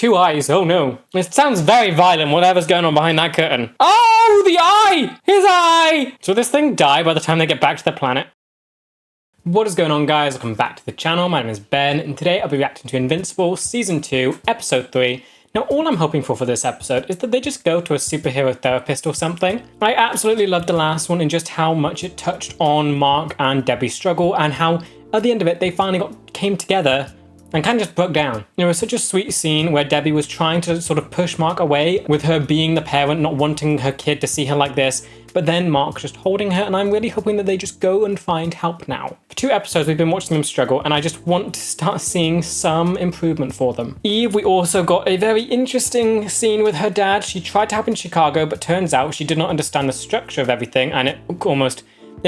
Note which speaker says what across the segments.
Speaker 1: 2 eyes. Oh no. It sounds very violent, whatever's going on behind that curtain. Oh, the eye! His eye! So this thing die by the time they get back to the planet? What is going on, guys? Welcome back to the channel. My name is Ben, and today I'll be reacting to Invincible Season 2, Episode 3. Now, all I'm hoping for this episode is that they just go to a superhero therapist or something. I absolutely loved the last one and just how much it touched on Mark and Debbie's struggle, and how at the end of it, they finally came together and kind of just broke down. There was such a sweet scene where Debbie was trying to sort of push Mark away with her being the parent, not wanting her kid to see her like this, but then Mark just holding her, and I'm really hoping that they just go and find help now. For 2 episodes, we've been watching them struggle, and I just want to start seeing some improvement for them. Eve, we also got a very interesting scene with her dad. She tried to help in Chicago, but turns out she did not understand the structure of everything, and it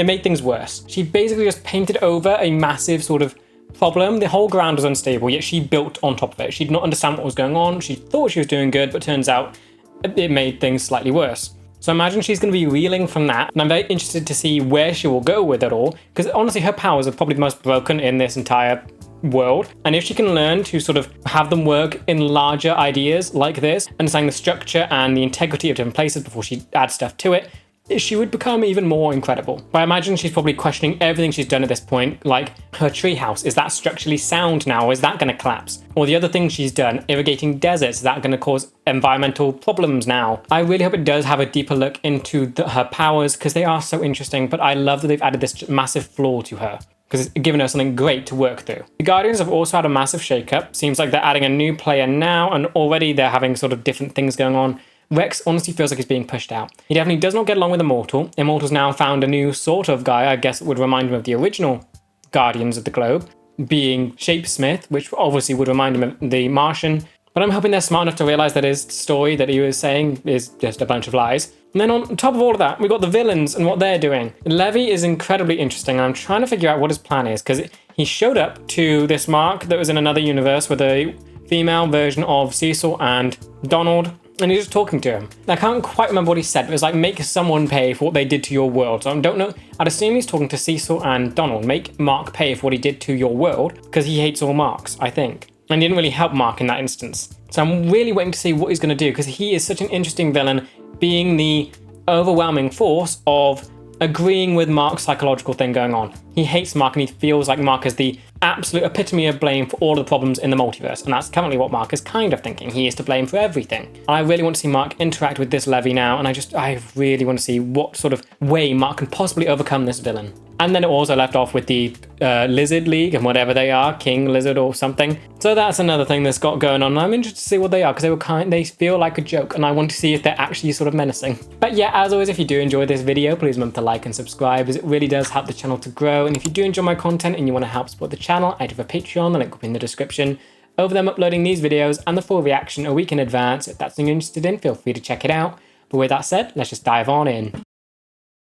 Speaker 1: made things worse. She basically just painted over a massive sort of problem. The whole ground was unstable, yet she built on top of it. She did not understand what was going on. She thought she was doing good, but turns out it made things slightly worse. So I imagine she's going to be reeling from that, and I'm very interested to see where she will go with it all, because honestly her powers are probably the most broken in this entire world, and if she can learn to sort of have them work in larger ideas like this, understanding the structure and the integrity of different places before she adds stuff to it, she would become even more incredible. But I imagine she's probably questioning everything she's done at this point, like her treehouse. Is that structurally sound now? Is that going to collapse? Or the other things she's done, irrigating deserts, is that going to cause environmental problems now? I really hope it does have a deeper look into her powers, because they are so interesting, but I love that they've added this massive flaw to her, because it's given her something great to work through. The Guardians have also had a massive shakeup. Seems like they're adding a new player now, and already they're having sort of different things going on. Rex honestly feels like he's being pushed out. He definitely does not get along with Immortal. Immortal's now found a new sort of guy, I guess would remind him of the original Guardians of the Globe, being Shapesmith, which obviously would remind him of the Martian. But I'm hoping they're smart enough to realize that his story that he was saying is just a bunch of lies. And then on top of all of that, we've got the villains and what they're doing. Levy is incredibly interesting, and I'm trying to figure out what his plan is, because he showed up to this Mark that was in another universe with a female version of Cecil and Donald, and he's just talking to him. I can't quite remember what he said, but it was like, make someone pay for what they did to your world. So I don't know. I'd assume he's talking to Cecil and Donald. Make Mark pay for what he did to your world, because he hates all Marks, I think. And he didn't really help Mark in that instance. So I'm really waiting to see what he's going to do, because he is such an interesting villain, being the overwhelming force of agreeing with Mark's psychological thing going on. He hates Mark, and he feels like Mark is the absolute epitome of blame for all of the problems in the multiverse, and that's currently what Mark is kind of thinking. He is to blame for everything. I really want to see Mark interact with this Levy now, and I really want to see what sort of way Mark can possibly overcome this villain. And then it also left off with the Lizard League and whatever they are, King Lizard or something. So that's another thing that's got going on, and I'm interested to see what they are, because they feel like a joke, and I want to see if they're actually sort of menacing. But yeah, as always, if you do enjoy this video, please remember to like and subscribe, as it really does help the channel to grow. And if you do enjoy my content and you want to help support the channel, I do have a Patreon, the link will be in the description. Over there, I'm uploading these videos and the full reaction a week in advance. If that's something you're interested in, feel free to check it out. But with that said, let's just dive on in.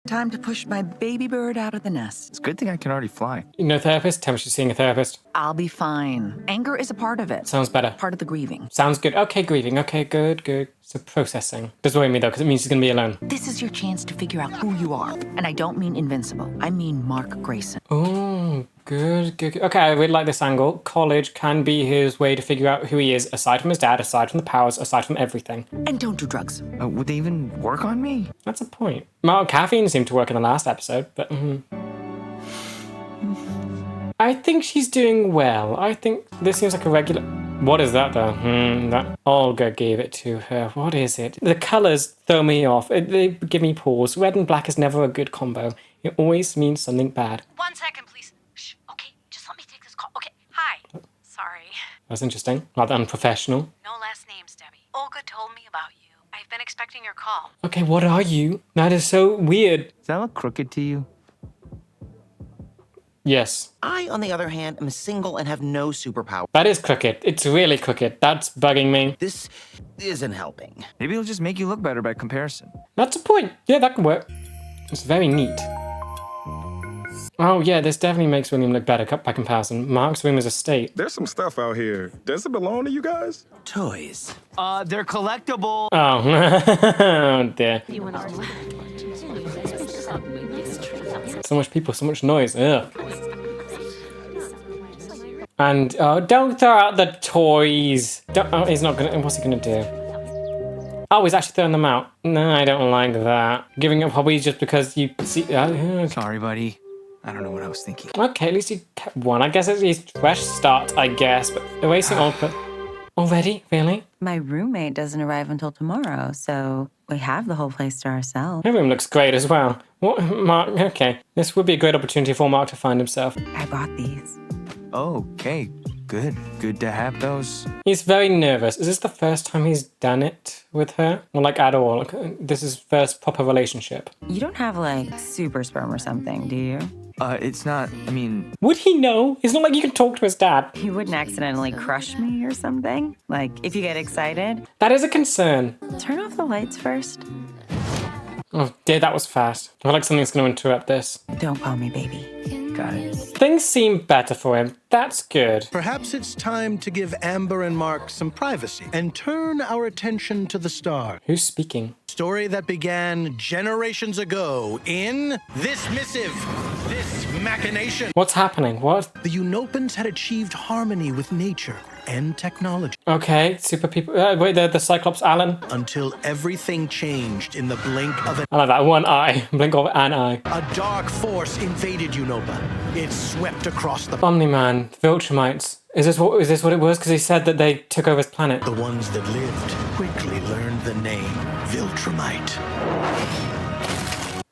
Speaker 2: Time to push my baby bird out of the nest.
Speaker 3: It's a good thing I can already fly.
Speaker 1: No therapist? Tell me she's seeing a therapist.
Speaker 2: I'll be fine. Anger is a part of it.
Speaker 1: Sounds better.
Speaker 2: Part of the grieving.
Speaker 1: Sounds good. Okay, grieving. Okay, good. So processing. Does worry me though, because it means she's going to be alone.
Speaker 2: This is your chance to figure out who you are. And I don't mean Invincible. I mean Mark Grayson.
Speaker 1: Oh, good. Okay, I really like this angle. College can be his way to figure out who he is, aside from his dad, aside from the powers, aside from everything.
Speaker 2: And don't do drugs.
Speaker 3: Would they even work on me?
Speaker 1: That's a point. Well, caffeine seemed to work in the last episode, but I think she's doing well. I think this seems like a regular... What is that though? That Olga gave it to her. What is it? The colors throw me off. They give me pause. Red and black is never a good combo. It always means something bad.
Speaker 4: 1 second, please. Shh. Okay, just let me take this call. Okay, hi. Sorry.
Speaker 1: That's interesting. Rather unprofessional.
Speaker 4: No last names, Debbie. Olga told me about you. I've been expecting your call.
Speaker 1: Okay, what are you? That is so weird.
Speaker 3: Does that look crooked to you?
Speaker 1: Yes.
Speaker 5: I, on the other hand, am single and have no superpower.
Speaker 1: That is crooked. It's really crooked. That's bugging me.
Speaker 5: This isn't helping.
Speaker 3: Maybe it'll just make you look better by comparison.
Speaker 1: That's a point. Yeah, that can work. It's very neat. Oh yeah, this definitely makes William look better by comparison. Mark's room is a state.
Speaker 6: There's some stuff out here. Does it belong to you guys?
Speaker 5: Toys.
Speaker 3: They're collectible.
Speaker 1: Oh, oh dear. So much people, so much noise. Ugh. And don't throw out the toys. Don't, oh, he's not gonna. What's he gonna do? Oh, he's actually throwing them out. No, I don't like that. Giving up hobbies just because you see.
Speaker 3: Sorry, buddy. I don't know what I was thinking.
Speaker 1: Okay, at least you kept one. I guess it's a fresh start, I guess. But erasing all. Already? Really?
Speaker 2: My roommate doesn't arrive until tomorrow, so we have the whole place to ourselves.
Speaker 1: Her room looks great as well. What, Mark? Okay, this would be a great opportunity for Mark to find himself.
Speaker 2: I bought these.
Speaker 3: Okay, good. Good to have those.
Speaker 1: He's very nervous. Is this the first time he's done it with her? Or like at all? Like, this is first proper relationship.
Speaker 2: You don't have like super sperm or something, do you?
Speaker 3: It's not, I mean,
Speaker 1: Would he know? It's not like you can talk to his dad.
Speaker 2: You wouldn't accidentally crush me or something? Like, if you get excited?
Speaker 1: That is a concern.
Speaker 2: Turn off the lights first.
Speaker 1: Oh dear, that was fast. I feel like something's going to interrupt this.
Speaker 2: Don't call me baby.
Speaker 3: got it.
Speaker 1: Things seem better for him. That's good.
Speaker 7: Perhaps it's time to give Amber and Mark some privacy and turn our attention to the stars.
Speaker 1: Who's speaking?
Speaker 7: Story that began generations ago in this missive, this machination.
Speaker 1: What's happening? What?
Speaker 7: The Unopans had achieved harmony with nature and technology
Speaker 1: Okay, super people. Wait, the Cyclops Alan.
Speaker 7: until everything changed in the blink of an
Speaker 1: I like that. One eye. Blink of an eye.
Speaker 7: A dark force invaded Unopa. It swept across the
Speaker 1: Omni-Man, Viltrumites. Is this what it was? Because he said that they took over his planet.
Speaker 7: The ones that lived quickly learned the name Viltrumite.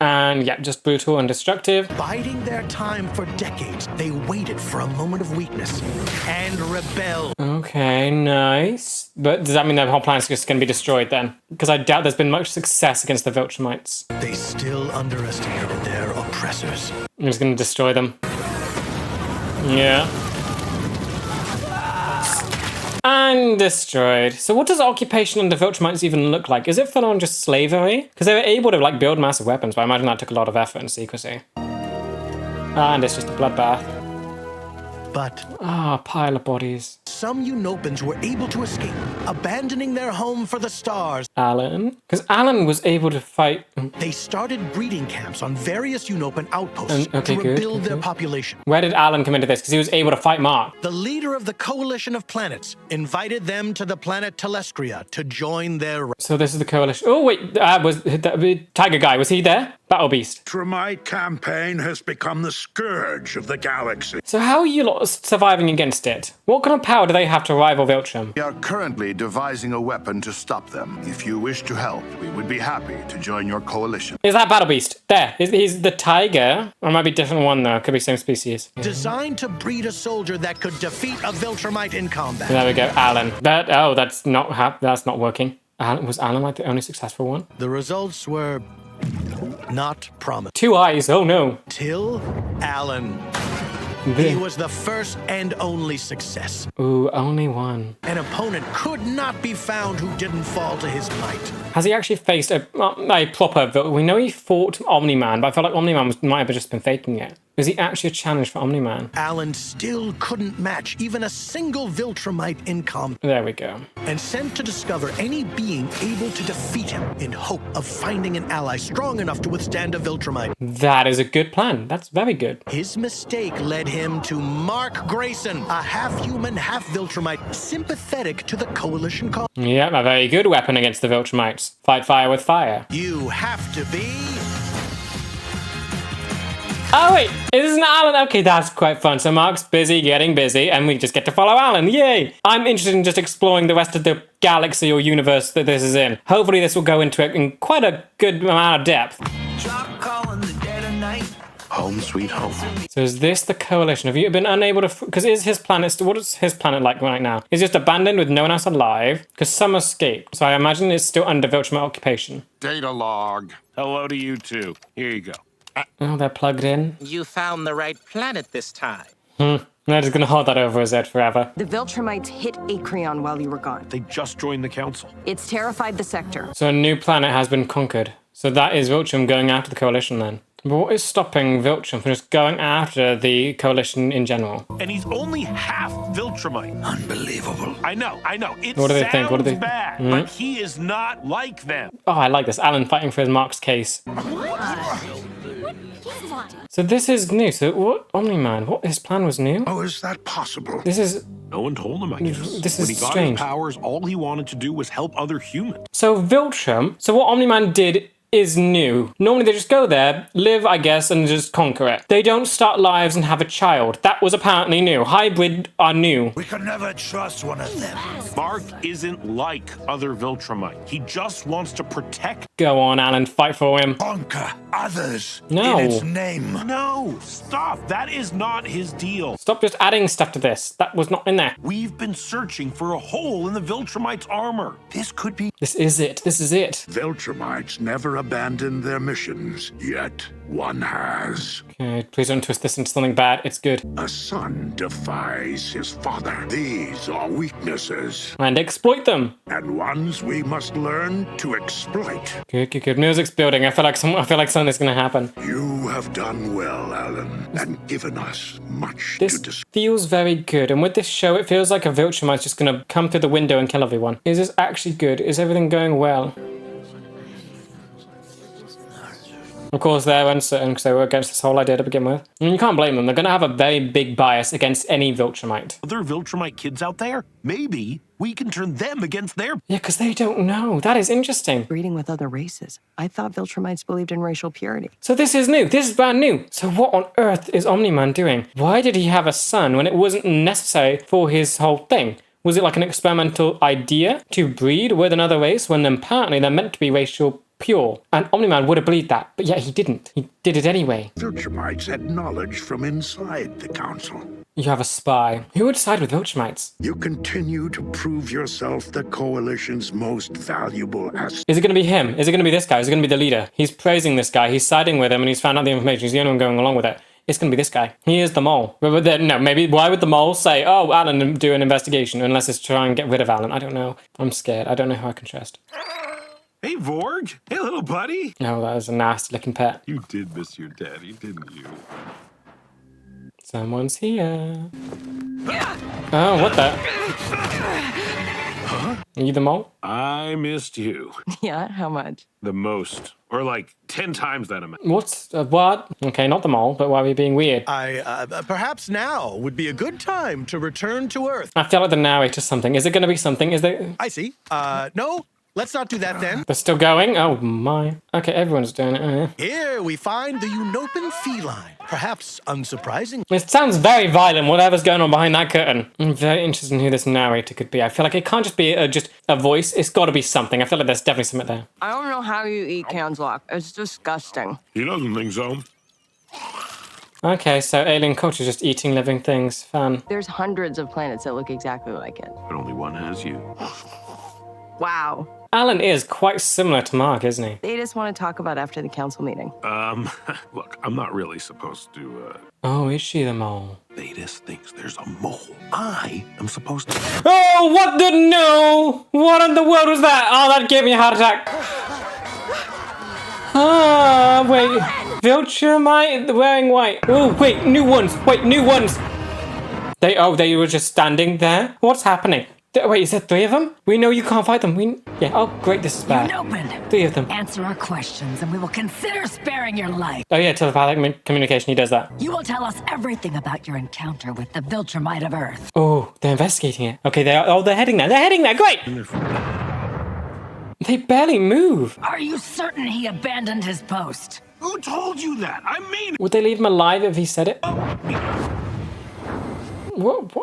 Speaker 1: And yeah, just brutal and destructive.
Speaker 7: Biding their time for decades, they waited for a moment of weakness and rebelled.
Speaker 1: Okay, nice. But does that mean their whole planet's just going to be destroyed then? Because I doubt there's been much success against the Viltrumites.
Speaker 7: They still underestimated their oppressors.
Speaker 1: I'm just going to destroy them. Yeah. And destroyed. So what does occupation under Viltrumites even look like? Is it full on just slavery? Because they were able to like build massive weapons, but I imagine that took a lot of effort and secrecy. And it's just a bloodbath.
Speaker 7: But
Speaker 1: Ah, pile of bodies.
Speaker 7: some Unopans were able to escape, abandoning their home for the stars.
Speaker 1: Alan? Because Alan was able to fight.
Speaker 7: They started breeding camps on various Unopan outposts
Speaker 1: Okay,
Speaker 7: to
Speaker 1: good,
Speaker 7: rebuild
Speaker 1: good,
Speaker 7: their
Speaker 1: good.
Speaker 7: population.
Speaker 1: Where did Alan come into this? Because he was able to fight Mark.
Speaker 7: The leader of the Coalition of Planets invited them to the planet Telescria to join their
Speaker 1: So this is the coalition. Oh wait, was that Tiger Guy? Was he there? Battle Beast.
Speaker 8: Tremite campaign has become the scourge of the galaxy.
Speaker 1: So how are you lot surviving against it? What kind of power do they have to rival Viltrum?
Speaker 9: We are currently devising a weapon to stop them. If you wish to help, we would be happy to join your coalition.
Speaker 1: Is that Battle Beast? There. He's the tiger. Or it might be a different one though. Could be same species.
Speaker 7: designed to breed a soldier that could defeat a Viltrumite in combat.
Speaker 1: There we go. Alan. That's not working. Was Alan like the only successful one?
Speaker 7: The results were not promising.
Speaker 1: 2 eyes. Oh no.
Speaker 7: Till Alan. He was the first and only success.
Speaker 1: Ooh, only one.
Speaker 7: An opponent could not be found who didn't fall to his might.
Speaker 1: Has he actually faced a proper? We know he fought Omni-Man, but I feel like Omni-Man might have just been faking it. Is he actually a challenge for Omni-Man?
Speaker 7: Alan still couldn't match even a single Viltrumite in combat,
Speaker 1: There we go.
Speaker 7: and sent to discover any being able to defeat him in hope of finding an ally strong enough to withstand a Viltrumite.
Speaker 1: That is a good plan. That's very good.
Speaker 7: His mistake led him to Mark Grayson, a half-human, half-Viltrumite, sympathetic to the Coalition cause.
Speaker 1: Yeah, a very good weapon against the Viltrumites. Fight fire with fire.
Speaker 7: You have to be...
Speaker 1: Oh wait, isn't Alan? Okay, that's quite fun. So Mark's busy getting busy, and we just get to follow Alan. Yay! I'm interested in just exploring the rest of the galaxy or universe that this is in. Hopefully this will go into it in quite a good amount of depth.
Speaker 9: Home sweet home.
Speaker 1: So is this the coalition? Have you been unable to... Because is his planet... What is his planet like right now? Is it just abandoned with no one else alive? Because some escaped. So I imagine it's still under Viltrumite occupation.
Speaker 9: Data log.
Speaker 8: Hello to you too. Here you go.
Speaker 1: Oh, they're plugged in.
Speaker 5: You found the right planet this time.
Speaker 1: They're just going to hold that over his head forever.
Speaker 10: The Viltrumites hit Acreon while you were gone.
Speaker 8: They just joined the council.
Speaker 10: It's terrified the sector.
Speaker 1: So a new planet has been conquered. So that is Viltrum going after the coalition then. But what is stopping Viltrum from just going after the coalition in general?
Speaker 8: And he's only half Viltrumite.
Speaker 9: Unbelievable.
Speaker 8: I know. It
Speaker 1: What do they think? What do
Speaker 8: sounds
Speaker 1: they-
Speaker 8: bad, but he is not like them.
Speaker 1: Oh, I like this. Alan fighting for his Mark's case. So this is new. So what, Omni-Man, what, his plan was new?
Speaker 8: How is that possible?
Speaker 1: This is,
Speaker 11: No one told him, I guess.
Speaker 1: this
Speaker 11: When
Speaker 1: is
Speaker 11: he got
Speaker 1: strange.
Speaker 11: his powers, all he wanted to do was help other humans.
Speaker 1: So Viltrum, so what Omni-Man did is new. Normally they just go there, live, I guess, and just conquer it. They don't start lives and have a child. That was apparently new. Hybrid are new.
Speaker 8: We can never trust one of them.
Speaker 11: Mark isn't like other Viltrumite. He just wants to protect.
Speaker 1: Go on, Alan, fight for him.
Speaker 8: Conquer others
Speaker 1: No.
Speaker 8: in its name.
Speaker 11: No, stop. That is not his deal.
Speaker 1: Stop just adding stuff to this. That was not in there.
Speaker 11: We've been searching for a hole in the Viltrumite's armor. This could be.
Speaker 1: This is it. This is it.
Speaker 8: Viltrumites never abandon their missions, yet one has.
Speaker 1: Okay, please don't twist this into something bad. It's good.
Speaker 8: A son defies his father. These are weaknesses,
Speaker 1: And exploit them.
Speaker 8: and ones we must learn to exploit.
Speaker 1: Good, good, good. Music's building. I feel like something's gonna happen.
Speaker 8: You have done well, Alan, and given us much
Speaker 1: This
Speaker 8: to discuss.
Speaker 1: feels very good. And with this show, it feels like a Viltrumite's just gonna come through the window and kill everyone. Is this actually good? Is everything going well? Of course, they're uncertain because they were against this whole idea to begin with. And you can't blame them. They're going to have a very big bias against any Viltrumite.
Speaker 11: Other Viltrumite kids out there? Maybe we can turn them against their.
Speaker 1: Yeah, because they don't know. That is interesting.
Speaker 10: Breeding with other races. I thought Viltrumites believed in racial purity.
Speaker 1: So this is new. This is brand new. So what on earth is Omni-Man doing? Why did he have a son when it wasn't necessary for his whole thing? Was it like an experimental idea to breed with another race when apparently they're meant to be racial pure? And Omni-Man would have believed that, but yet he didn't. He did it anyway.
Speaker 8: Viltrumites had knowledge from inside the council.
Speaker 1: You have a spy. Who would side with Viltrumites?
Speaker 8: You continue to prove yourself the Coalition's most valuable asset.
Speaker 1: Is it going to be him? Is it going to be this guy? Is it going to be the leader? He's praising this guy. He's siding with him and he's found out the information. He's the only one going along with it. It's going to be this guy. He is the mole. But then, no, maybe why would the mole say, oh, Alan, do an investigation, unless it's to try and get rid of Alan? I don't know. I'm scared. I don't know who I can trust.
Speaker 11: Hey, Vorg. Hey, little buddy.
Speaker 1: No, that is a nasty looking pet.
Speaker 11: You did miss your daddy, didn't you?
Speaker 1: Someone's here. Oh, what the? Huh? Are you the mole?
Speaker 11: I missed you.
Speaker 10: Yeah, how much?
Speaker 11: The most. Or like 10 times that amount.
Speaker 1: What's, what? Okay, not the mole, but why are we being weird?
Speaker 7: Perhaps now would be a good time to return to Earth.
Speaker 1: I feel like the narrator's something. Is it going to be something? Is there...
Speaker 7: I see. No, let's not do that then.
Speaker 1: They're still going? Oh my. Okay, everyone's doing it.
Speaker 7: Here we find the Unopan feline. Perhaps unsurprising.
Speaker 1: It sounds very violent, whatever's going on behind that curtain. I'm very interested in who this narrator could be. I feel like it can't just be just a voice. It's got to be something. I feel like there's definitely something there.
Speaker 10: I don't know how you eat Kanslock. It's disgusting.
Speaker 11: He doesn't think so.
Speaker 1: Okay, so alien culture just eating living things. Fun.
Speaker 10: There's hundreds of planets that look exactly like it.
Speaker 11: But only one has you.
Speaker 10: Wow.
Speaker 1: Alan is quite similar to Mark, isn't he?
Speaker 10: They just want to talk about after the council meeting.
Speaker 11: Look, I'm not really supposed to,
Speaker 1: Oh, is she the mole?
Speaker 11: Thetis thinks there's a mole. I am supposed to.
Speaker 1: Oh, what the no? What in the world was that? Oh, that gave me a heart attack. Ah, wait. Viltrumite wearing white. Oh, wait, new ones. Wait, new ones. They were just standing there? What's happening? Wait, is there 3 of them? We know you can't fight them. Yeah, oh, great, this is bad.
Speaker 4: Open.
Speaker 1: 3 of them.
Speaker 4: Answer our questions and we will consider sparing your life.
Speaker 1: Oh yeah, telepathic communication, he does that.
Speaker 4: You will tell us everything about your encounter with the Viltrumite of Earth.
Speaker 1: Oh, they're investigating it. Okay, they're heading there. They're heading there, great! They barely move.
Speaker 4: Are you certain he abandoned his post?
Speaker 11: Who told you that? I mean.
Speaker 1: Would they leave him alive if he said it? What,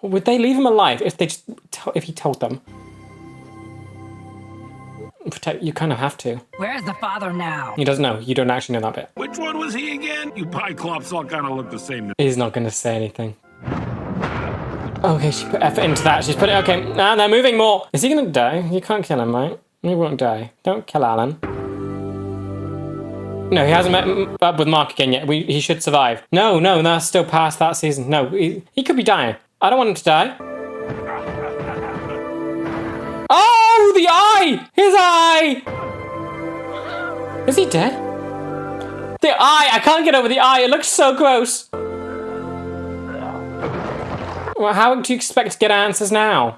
Speaker 1: would they leave him alive if they if he told them? You kind of have to.
Speaker 4: Where's the father now?
Speaker 1: He doesn't know. You don't actually know that bit.
Speaker 11: Which one was he again? You Pyclops all kind of look the same.
Speaker 1: He's not going to say anything. Okay, she put effort into that. She's put it. Okay, now they're moving more. Is he going to die? You can't kill him, right? He won't die. Don't kill Alan. No, he hasn't met up with Mark again yet. He should survive. No, that's still past that season. No, he could be dying. I don't want him to die. Oh, the eye! His eye! Is he dead? The eye! I can't get over the eye. It looks so gross. Well, how do you expect to get answers now?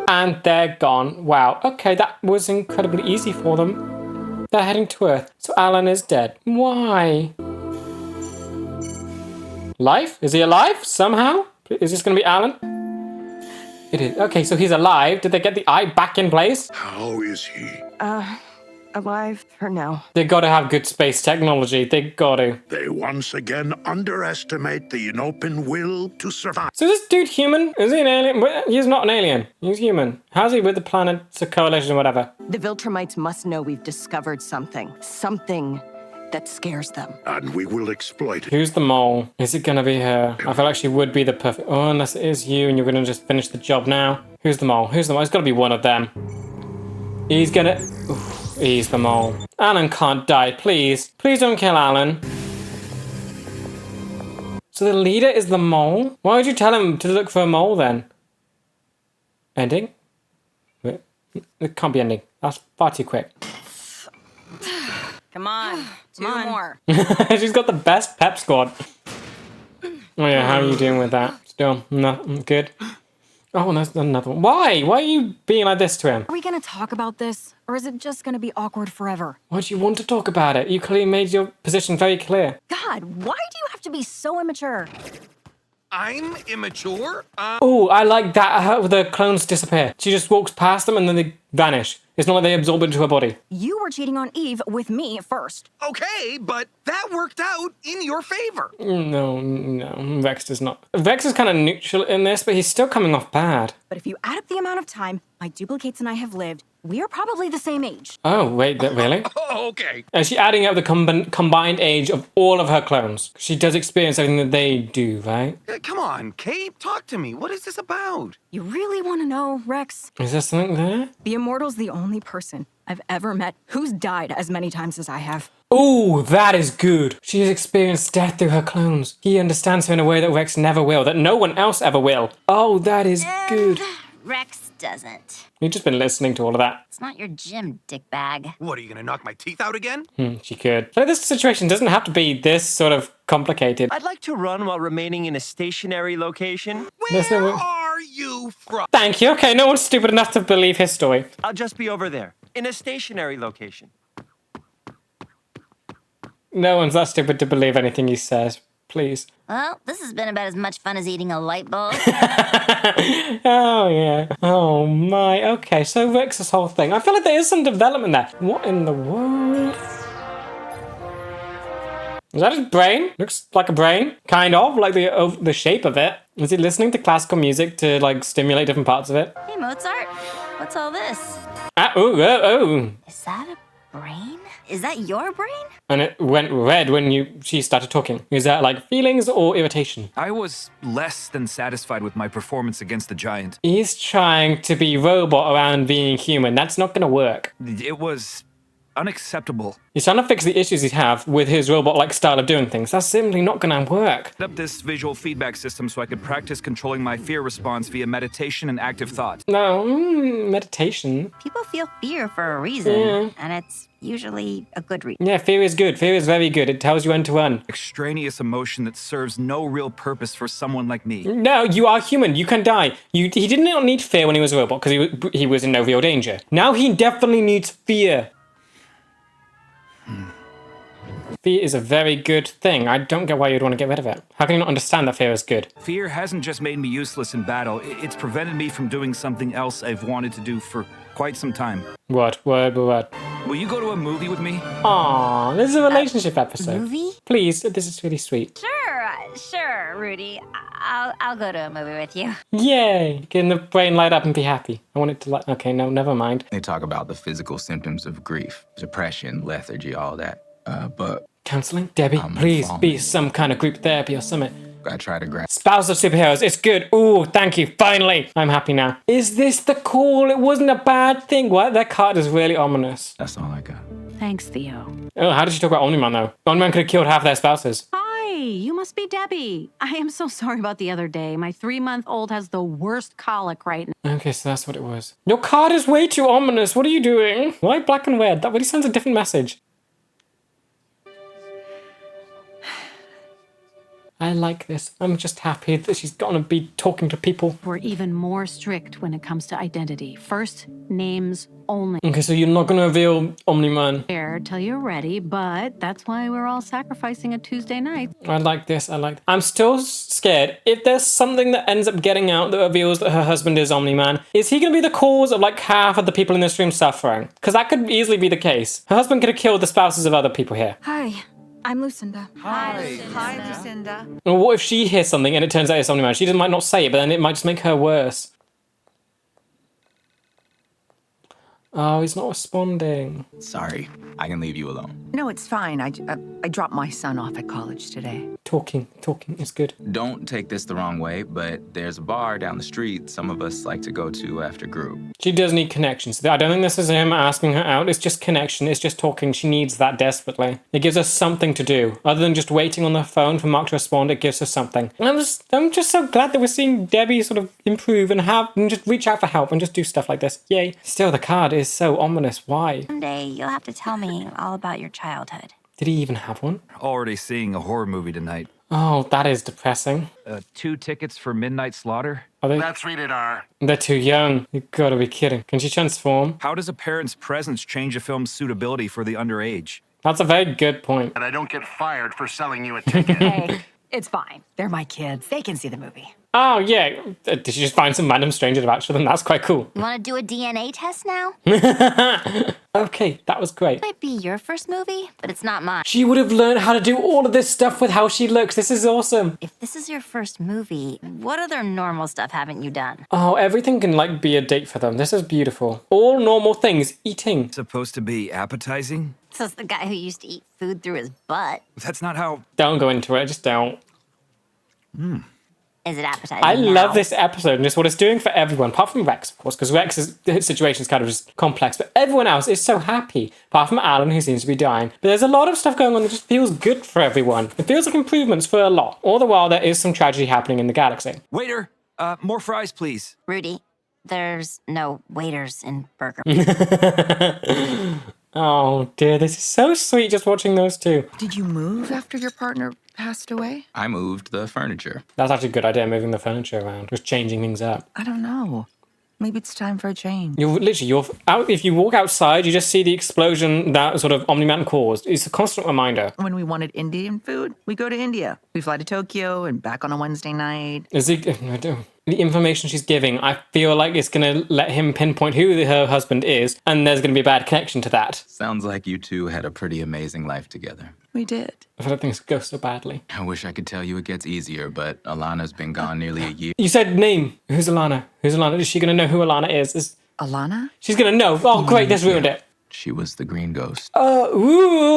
Speaker 1: And they're gone. Wow. Okay, that was incredibly easy for them. They're heading to Earth. So Alan is dead. Why? Life? Is he alive somehow? Is this gonna be Alan? It is. Okay, so he's alive. Did they get the eye back in place?
Speaker 8: How is he?
Speaker 10: Alive for now.
Speaker 1: They gotta have good space technology. They gotta.
Speaker 8: They once again underestimate the Inopan will to survive.
Speaker 1: So is this dude human? Is he an alien? He's not an alien. He's human. How's he with the planet's coalition or whatever?
Speaker 10: The Viltrumites must know we've discovered something. Something that scares them.
Speaker 8: And we will exploit it.
Speaker 1: Who's the mole? Is it gonna be her? I feel like she would be the perfect... Oh, unless it is you and you're gonna just finish the job now. Who's the mole? Who's the mole? It's gotta be one of them. He's gonna... Oof. He's the mole. Alan can't die, please. Please don't kill Alan. So the leader is the mole? Why would you tell him to look for a mole then? Ending? Wait, it can't be ending. That's far too quick.
Speaker 4: Come on. Two more.
Speaker 1: She's got the best pep squad. Oh yeah, how are you doing with that? Still, no, good. Oh, there's another one. Why? Why are you being like this to him?
Speaker 4: Are we gonna talk about this? Or is it just gonna be awkward forever?
Speaker 1: Why do you want to talk about it? You clearly made your position very clear.
Speaker 4: God, why do you have to be so immature?
Speaker 5: I'm immature?
Speaker 1: Oh, I like that. How the clones disappear. She just walks past them and then they vanish. It's not like they absorb into her body.
Speaker 4: You were cheating on Eve with me first.
Speaker 5: Okay, but that worked out in your favor.
Speaker 1: No, Vex does not. Vex is kind of neutral in this, but he's still coming off bad.
Speaker 4: But if you add up the amount of time my duplicates and I have lived, we are probably the same age.
Speaker 1: Oh, wait, really?
Speaker 5: Oh, okay.
Speaker 1: Is she adding up the combined age of all of her clones? She does experience everything that they do, right?
Speaker 5: Come on, Kate, talk to me. What is this about?
Speaker 4: You really want to know, Rex?
Speaker 1: Is there something there?
Speaker 4: The Immortal's the only person I've ever met who's died as many times as I have.
Speaker 1: Oh, that is good. She has experienced death through her clones. He understands her in a way that Rex never will, that no one else ever will. Oh, that is good.
Speaker 12: Rex doesn't.
Speaker 1: You've just been listening to all of that.
Speaker 12: It's not your gym, dickbag.
Speaker 5: What, are you gonna knock my teeth out again?
Speaker 1: She could. So this situation doesn't have to be this sort of complicated.
Speaker 13: I'd like to run while remaining in a stationary location.
Speaker 5: Where are you from?
Speaker 1: Thank you. Okay, no one's stupid enough to believe his story.
Speaker 13: I'll just be over there, in a stationary location.
Speaker 1: No one's that stupid to believe anything he says. Please.
Speaker 12: Well, this has been about as much fun as eating a light bulb.
Speaker 1: Oh, yeah. Oh, my. Okay, so Rex's whole thing. I feel like there is some development there. What in the world? Is that his brain? Looks like a brain. Kind of, like the shape of it. Is he listening to classical music to, like, stimulate different parts of it?
Speaker 12: Hey, Mozart, what's all this?
Speaker 1: Oh.
Speaker 12: Is that a brain? Is that your brain?
Speaker 1: And it went red when she started talking. Is that, like, feelings or irritation?
Speaker 14: I was less than satisfied with my performance against the giant.
Speaker 1: He's trying to be robot around being human. That's not gonna work.
Speaker 14: It was unacceptable.
Speaker 1: He's trying to fix the issues he have with his robot-like style of doing things. That's simply not gonna work.
Speaker 14: Set up this visual feedback system so I could practice controlling my fear response via meditation and active thought.
Speaker 1: No, meditation.
Speaker 12: People feel fear for a reason, and it's usually a good reason.
Speaker 1: Yeah, fear is good. Fear is very good. It tells you when to run.
Speaker 14: Extraneous emotion that serves no real purpose for someone like me.
Speaker 1: No, you are human. You can die. He did not need fear when he was a robot because he was in no real danger. Now he definitely needs fear. Fear is a very good thing. I don't get why you'd want to get rid of it. How can you not understand that fear is good?
Speaker 14: Fear hasn't just made me useless in battle. It's prevented me from doing something else I've wanted to do for quite some time.
Speaker 1: What? Word.
Speaker 14: Will you go to a movie with me?
Speaker 1: Aww, this is a relationship episode.
Speaker 12: Movie?
Speaker 1: Please, this is really sweet.
Speaker 12: Sure, Rudy. I'll go to a movie with you.
Speaker 1: Yay! Getting the brain light up and be happy. I want it to okay, no, never mind.
Speaker 3: They talk about the physical symptoms of grief, depression, lethargy, all that. But
Speaker 1: counseling? Debbie, please be some kind of group therapy or something.
Speaker 3: I try to grasp.
Speaker 1: Spouse of superheroes, it's good. Ooh, thank you, finally. I'm happy now. Is this the call? It wasn't a bad thing. What? That card is really ominous.
Speaker 3: That's all I got.
Speaker 4: Thanks, Theo.
Speaker 1: Oh, how did she talk about OMNI-Man though? OMNI-Man could have killed half their spouses.
Speaker 15: Hi, you must be Debbie. I am so sorry about the other day. My 3-month-old has the worst colic right now.
Speaker 1: Okay, so that's what it was. Your card is way too ominous. What are you doing? Why black and red? That really sends a different message. I like this. I'm just happy that she's gonna be talking to people.
Speaker 15: We're even more strict when it comes to identity. First, names only.
Speaker 1: Okay, so you're not gonna reveal Omni-Man.
Speaker 15: There till you're ready, but that's why we're all sacrificing a Tuesday night.
Speaker 1: I like this, I'm still scared. If there's something that ends up getting out that reveals that her husband is Omni-Man, is he gonna be the cause of like half of the people in this room suffering? Because that could easily be the case. Her husband could have killed the spouses of other people here.
Speaker 16: Hi, I'm Lucinda.
Speaker 2: Hi, Lucinda.
Speaker 1: And what if she hears something and it turns out it's Omni-Man? She might not say it, but then it might just make her worse. Oh, he's not responding.
Speaker 3: Sorry, I can leave you alone.
Speaker 2: No, it's fine. I dropped my son off at college today.
Speaker 1: Talking is good.
Speaker 3: Don't take this the wrong way, but there's a bar down the street some of us like to go to after group.
Speaker 1: She does need connections. I don't think this is him asking her out. It's just connection. It's just talking. She needs that desperately. It gives her something to do. Other than just waiting on the phone for Mark to respond, it gives her something. And I'm just so glad that we're seeing Debbie sort of improve and just reach out for help and just do stuff like this. Yay. Still, the card is so ominous. Why?
Speaker 12: Someday you'll have to tell me all about your childhood.
Speaker 1: Did he even have one?
Speaker 14: Already seeing a horror movie tonight.
Speaker 1: Oh, that is depressing.
Speaker 14: 2 tickets for Midnight Slaughter?
Speaker 1: Are they?
Speaker 8: That's rated R.
Speaker 1: They're too young. You gotta be kidding. Can she transform?
Speaker 14: How does a parent's presence change a film's suitability for the underage?
Speaker 1: That's a very good point.
Speaker 8: And I don't get fired for selling you a ticket.
Speaker 2: Hey, it's fine. They're my kids. They can see the movie.
Speaker 1: Oh, yeah. Did she just find some random stranger to vouch for them? That's quite cool.
Speaker 12: You want to do a DNA test now?
Speaker 1: Okay, that was great.
Speaker 12: Might be your first movie, but it's not mine.
Speaker 1: She would have learned how to do all of this stuff with how she looks. This is awesome.
Speaker 12: If this is your first movie, what other normal stuff haven't you done?
Speaker 1: Oh, everything can like be a date for them. This is beautiful. All normal things. Eating.
Speaker 14: Supposed to be appetizing?
Speaker 12: This is the guy who used to eat food through his butt.
Speaker 14: That's not how...
Speaker 1: Don't go into it. Just don't.
Speaker 12: Is it appetizing
Speaker 1: I
Speaker 12: now?
Speaker 1: love this episode and just what it's doing for everyone, apart from Rex, of course, because Rex's situation is kind of just complex, but everyone else is so happy, apart from Alan, who seems to be dying. But there's a lot of stuff going on that just feels good for everyone. It feels like improvements for a lot. All the while, there is some tragedy happening in the galaxy.
Speaker 14: Waiter, more fries, please.
Speaker 12: Rudy, there's no waiters in Burger.
Speaker 1: Oh dear, this is so sweet just watching those two.
Speaker 2: Did you move after your partner passed away?
Speaker 3: I moved the furniture.
Speaker 1: That's actually a good idea, moving the furniture around, just changing things up.
Speaker 2: I don't know. Maybe it's time for a change.
Speaker 1: You're out. If you walk outside, you just see the explosion that sort of Omni-Man caused. It's a constant reminder.
Speaker 2: When we wanted Indian food, we go to India. We fly to Tokyo and back on a Wednesday night.
Speaker 1: The information she's giving, I feel like it's going to let him pinpoint who her husband is, and there's going to be a bad connection to that.
Speaker 3: Sounds like you two had a pretty amazing life together.
Speaker 2: We did.
Speaker 1: I've heard things go so badly.
Speaker 3: I wish I could tell you it gets easier, but Alana's been gone nearly a year.
Speaker 1: You said name. Who's Alana? Who's Alana? Is she going to know who Alana is?
Speaker 2: Alana?
Speaker 1: She's going to know. Oh, great. This ruined it.
Speaker 3: She was the green ghost.
Speaker 1: Omni-Man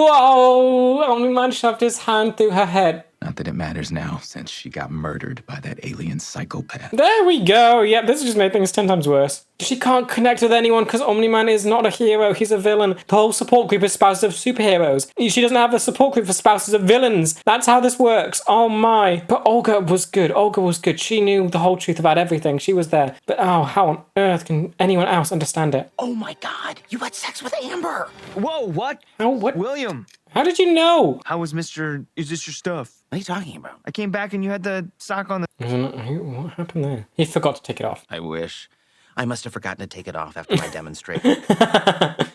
Speaker 1: shoved his hand through her head.
Speaker 3: Not that it matters now, since she got murdered by that alien psychopath.
Speaker 1: There we go. Yep, this just made things 10 times worse. She can't connect with anyone because Omni-Man is not a hero. He's a villain. The whole support group is spouses of superheroes. She doesn't have the support group for spouses of villains. That's how this works. Oh my. But Olga was good. Olga was good. She knew the whole truth about everything. She was there. But oh, how on earth can anyone else understand it?
Speaker 5: Oh my God, you had sex with Amber.
Speaker 13: Whoa, what?
Speaker 1: Oh, what?
Speaker 13: William.
Speaker 1: How did you know?
Speaker 13: How was Mr. Is this your stuff?
Speaker 5: What are you talking about?
Speaker 13: I came back and you had the sock on the...
Speaker 1: What happened there? He forgot to take it off.
Speaker 5: I wish. I must have forgotten to take it off after my demonstration.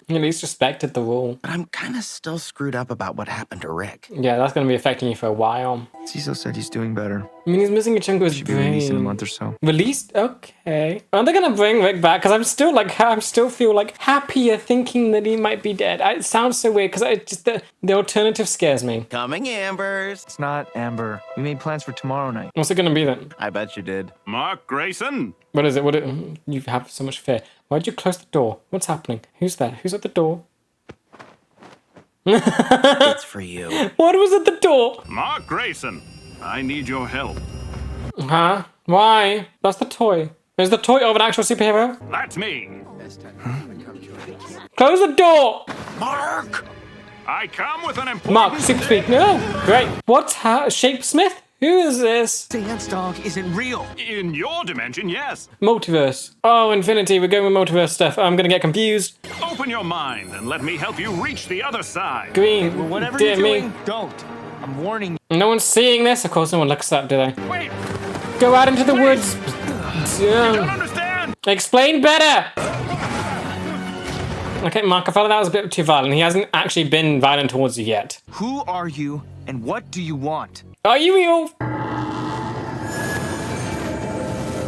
Speaker 1: He at least respected the rule.
Speaker 5: But I'm kind of still screwed up about what happened to Rick.
Speaker 1: Yeah, that's going to be affecting you for a while.
Speaker 13: Cecil said he's doing better.
Speaker 1: I mean, he's missing a chunk of his brain.
Speaker 13: Released in a month or so.
Speaker 1: Released? Okay. Are they gonna bring Rick back? Because I'm still feel like happier thinking that he might be dead. It sounds so weird because the alternative scares me.
Speaker 5: Coming, Ambers.
Speaker 13: It's not Amber. We made plans for tomorrow night.
Speaker 1: What's it gonna be then?
Speaker 5: I bet you did.
Speaker 11: Mark Grayson.
Speaker 1: What is it? You have so much fear. Why'd you close the door? What's happening? Who's there? Who's at the door?
Speaker 5: It's for you.
Speaker 1: What was at the door?
Speaker 11: Mark Grayson. I need your help.
Speaker 1: Huh? Why? That's the toy. Is the toy of an actual superhero?
Speaker 11: That's me.
Speaker 1: Close the door!
Speaker 11: Mark! I come with an important...
Speaker 1: Mark, 6 feet. No! Great. What's Shape Smith? Who is this?
Speaker 5: Dance dog isn't real.
Speaker 11: In your dimension, yes.
Speaker 1: Multiverse. Oh, Infinity. We're going with multiverse stuff. I'm gonna get confused.
Speaker 11: Open your mind and let me help you reach the other side.
Speaker 1: Green.
Speaker 13: Whatever
Speaker 1: Dear
Speaker 13: you're
Speaker 1: me.
Speaker 13: doing, don't. I'm warning you.
Speaker 1: No one's seeing this. Of course, no one looks up, do they?
Speaker 11: Wait,
Speaker 1: Go out into the woods.
Speaker 11: I don't understand.
Speaker 1: Explain better. Okay, Mark, I felt like that was a bit too violent. He hasn't actually been violent towards you yet.
Speaker 13: Who are you and what do you want?
Speaker 1: Are you real?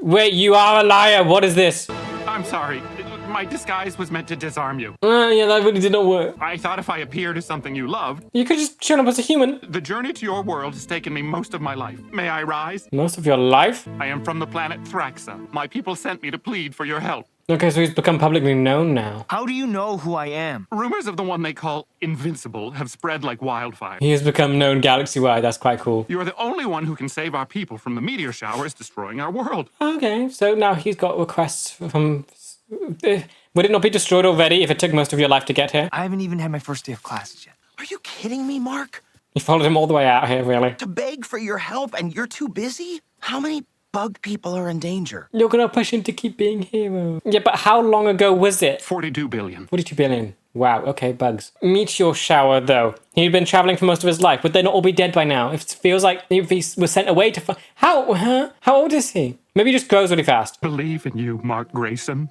Speaker 1: Wait, you are a liar. What is this?
Speaker 11: I'm sorry. My disguise was meant to disarm you.
Speaker 1: Yeah, that really did not work.
Speaker 11: I thought if I appeared as something you loved...
Speaker 1: You could just show up as a human.
Speaker 11: The journey to your world has taken me most of my life. May I rise?
Speaker 1: Most of your life?
Speaker 11: I am from the planet Thraxa. My people sent me to plead for your help.
Speaker 1: Okay, so he's become publicly known now.
Speaker 13: How do you know who I am?
Speaker 11: Rumors of the one they call Invincible have spread like wildfire.
Speaker 1: He has become known galaxy-wide. That's quite cool.
Speaker 11: You are the only one who can save our people from the meteor showers destroying our world.
Speaker 1: Okay, so now he's got requests from... would it not be destroyed already if it took most of your life to get here?
Speaker 13: I haven't even had my first day of classes yet.
Speaker 5: Are you kidding me, Mark?
Speaker 1: You followed him all the way out here, really.
Speaker 5: To beg for your help and you're too busy? How many bug people are in danger?
Speaker 1: You're gonna push him to keep being hero. Yeah, but how long ago was it?
Speaker 11: 42 billion.
Speaker 1: 42 billion. Wow, okay, bugs. Meteor shower, though. He'd been traveling for most of his life. Would they not all be dead by now? It feels like if he was sent away to... How old is he? Maybe he just grows really fast.
Speaker 11: Believe in you, Mark Grayson.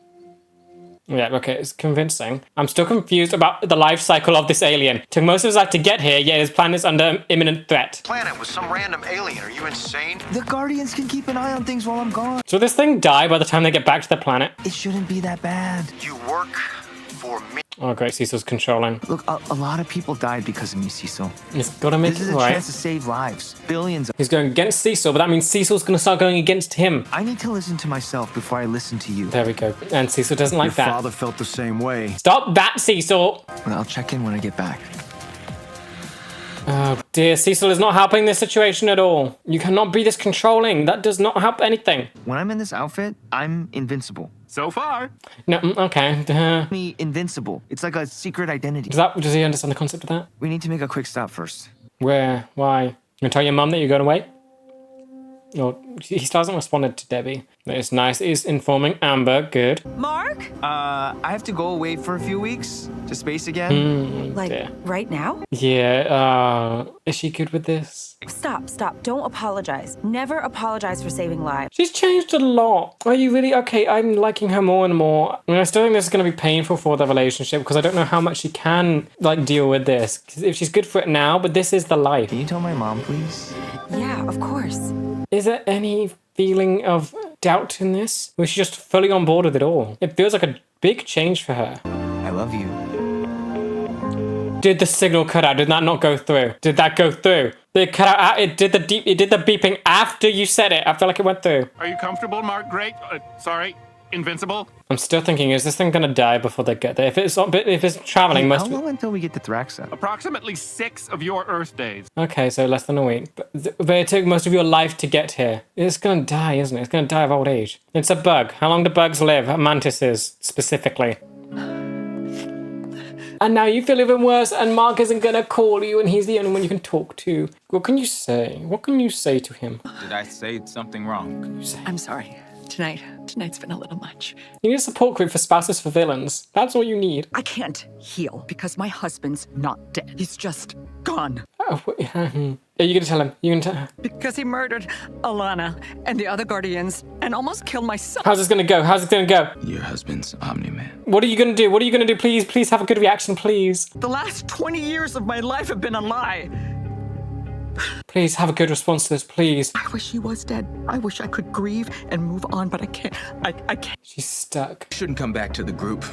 Speaker 1: Yeah, okay, it's convincing. I'm still confused about the life cycle of this alien. Took most of his life to get here, yet his planet's under imminent threat.
Speaker 7: Planet with some random alien. Are you insane?
Speaker 13: The Guardians can keep an eye on things while I'm gone.
Speaker 1: So this thing die by the time they get back to the planet?
Speaker 13: It shouldn't be that bad.
Speaker 7: You work for me.
Speaker 1: Oh, great, Cecil's controlling.
Speaker 13: Look, a lot of people died because of me, Cecil.
Speaker 1: He's gotta make
Speaker 13: This
Speaker 1: it
Speaker 13: is a
Speaker 1: right.
Speaker 13: chance to save lives. Billions.
Speaker 1: He's going against Cecil, but that means Cecil's gonna start going against him.
Speaker 13: I need to listen to myself before I listen to you.
Speaker 1: There we go. And Cecil doesn't like that.
Speaker 7: Your father felt the same way.
Speaker 1: Stop that, Cecil!
Speaker 13: Well, I'll check in when I get back.
Speaker 1: Oh dear, Cecil is not helping this situation at all. You cannot be this controlling. That does not help anything.
Speaker 13: When I'm in this outfit, I'm invincible.
Speaker 11: So far.
Speaker 1: No, okay.
Speaker 13: Me invincible. It's like a secret identity.
Speaker 1: Does he understand the concept of that?
Speaker 13: We need to make a quick stop first.
Speaker 1: Where? Why? You gonna tell your mum that you're going away? No, he still hasn't responded to Debbie. It's nice. He's informing Amber. Good.
Speaker 16: Mark?
Speaker 13: I have to go away for a few weeks to space again.
Speaker 16: Like, right now?
Speaker 1: Yeah, is she good with this?
Speaker 16: Stop. Don't apologize. Never apologize for saving lives.
Speaker 1: She's changed a lot. Are you really? Okay, I'm liking her more and more. I mean, I still think this is going to be painful for the relationship because I don't know how much she can, like, deal with this. 'Cause if she's good for it now, but this is the life.
Speaker 13: Can you tell my mom, please?
Speaker 16: Yeah, of course.
Speaker 1: Is there any feeling of doubt in this? Or is she just fully on board with it all? It feels like a big change for her.
Speaker 13: I love you.
Speaker 1: Did the signal cut out? Did that not go through? Did that go through? Did it cut out? It did the beeping after you said it. I feel like it went through.
Speaker 11: Are you comfortable, Mark? Great. Sorry, Invincible.
Speaker 1: I'm still thinking, is this thing gonna die before they get there? If it's traveling,
Speaker 13: Hey,
Speaker 1: most.
Speaker 13: how long until we get to Thraxa?
Speaker 11: Approximately 6 of your Earth days.
Speaker 1: Okay, so less than a week. But it took most of your life to get here. It's gonna die, isn't it? It's gonna die of old age. It's a bug. How long do bugs live? Mantises, specifically. And now you feel even worse, and Mark isn't gonna call you, and he's the only one you can talk to. What can you say? What can you say to him?
Speaker 3: Did I say something wrong?
Speaker 2: I'm sorry. Tonight's been a little much.
Speaker 1: You need a support group for spouses for villains. That's all you need.
Speaker 2: I can't heal because my husband's not dead. He's just gone.
Speaker 1: Oh, are you gonna tell him? You gonna tell her?
Speaker 2: Because he murdered Alana and the other Guardians and almost killed my son.
Speaker 1: How's this gonna go? How's it gonna go?
Speaker 3: Your husband's OMNI-Man.
Speaker 1: What are you gonna do? What are you gonna do? Please have a good reaction, please.
Speaker 2: The last 20 years of my life have been a lie.
Speaker 1: Please have a good response to this, please.
Speaker 2: I wish he was dead. I wish I could grieve and move on, but I can't. I can't.
Speaker 1: She's stuck.
Speaker 3: Shouldn't come back to the group.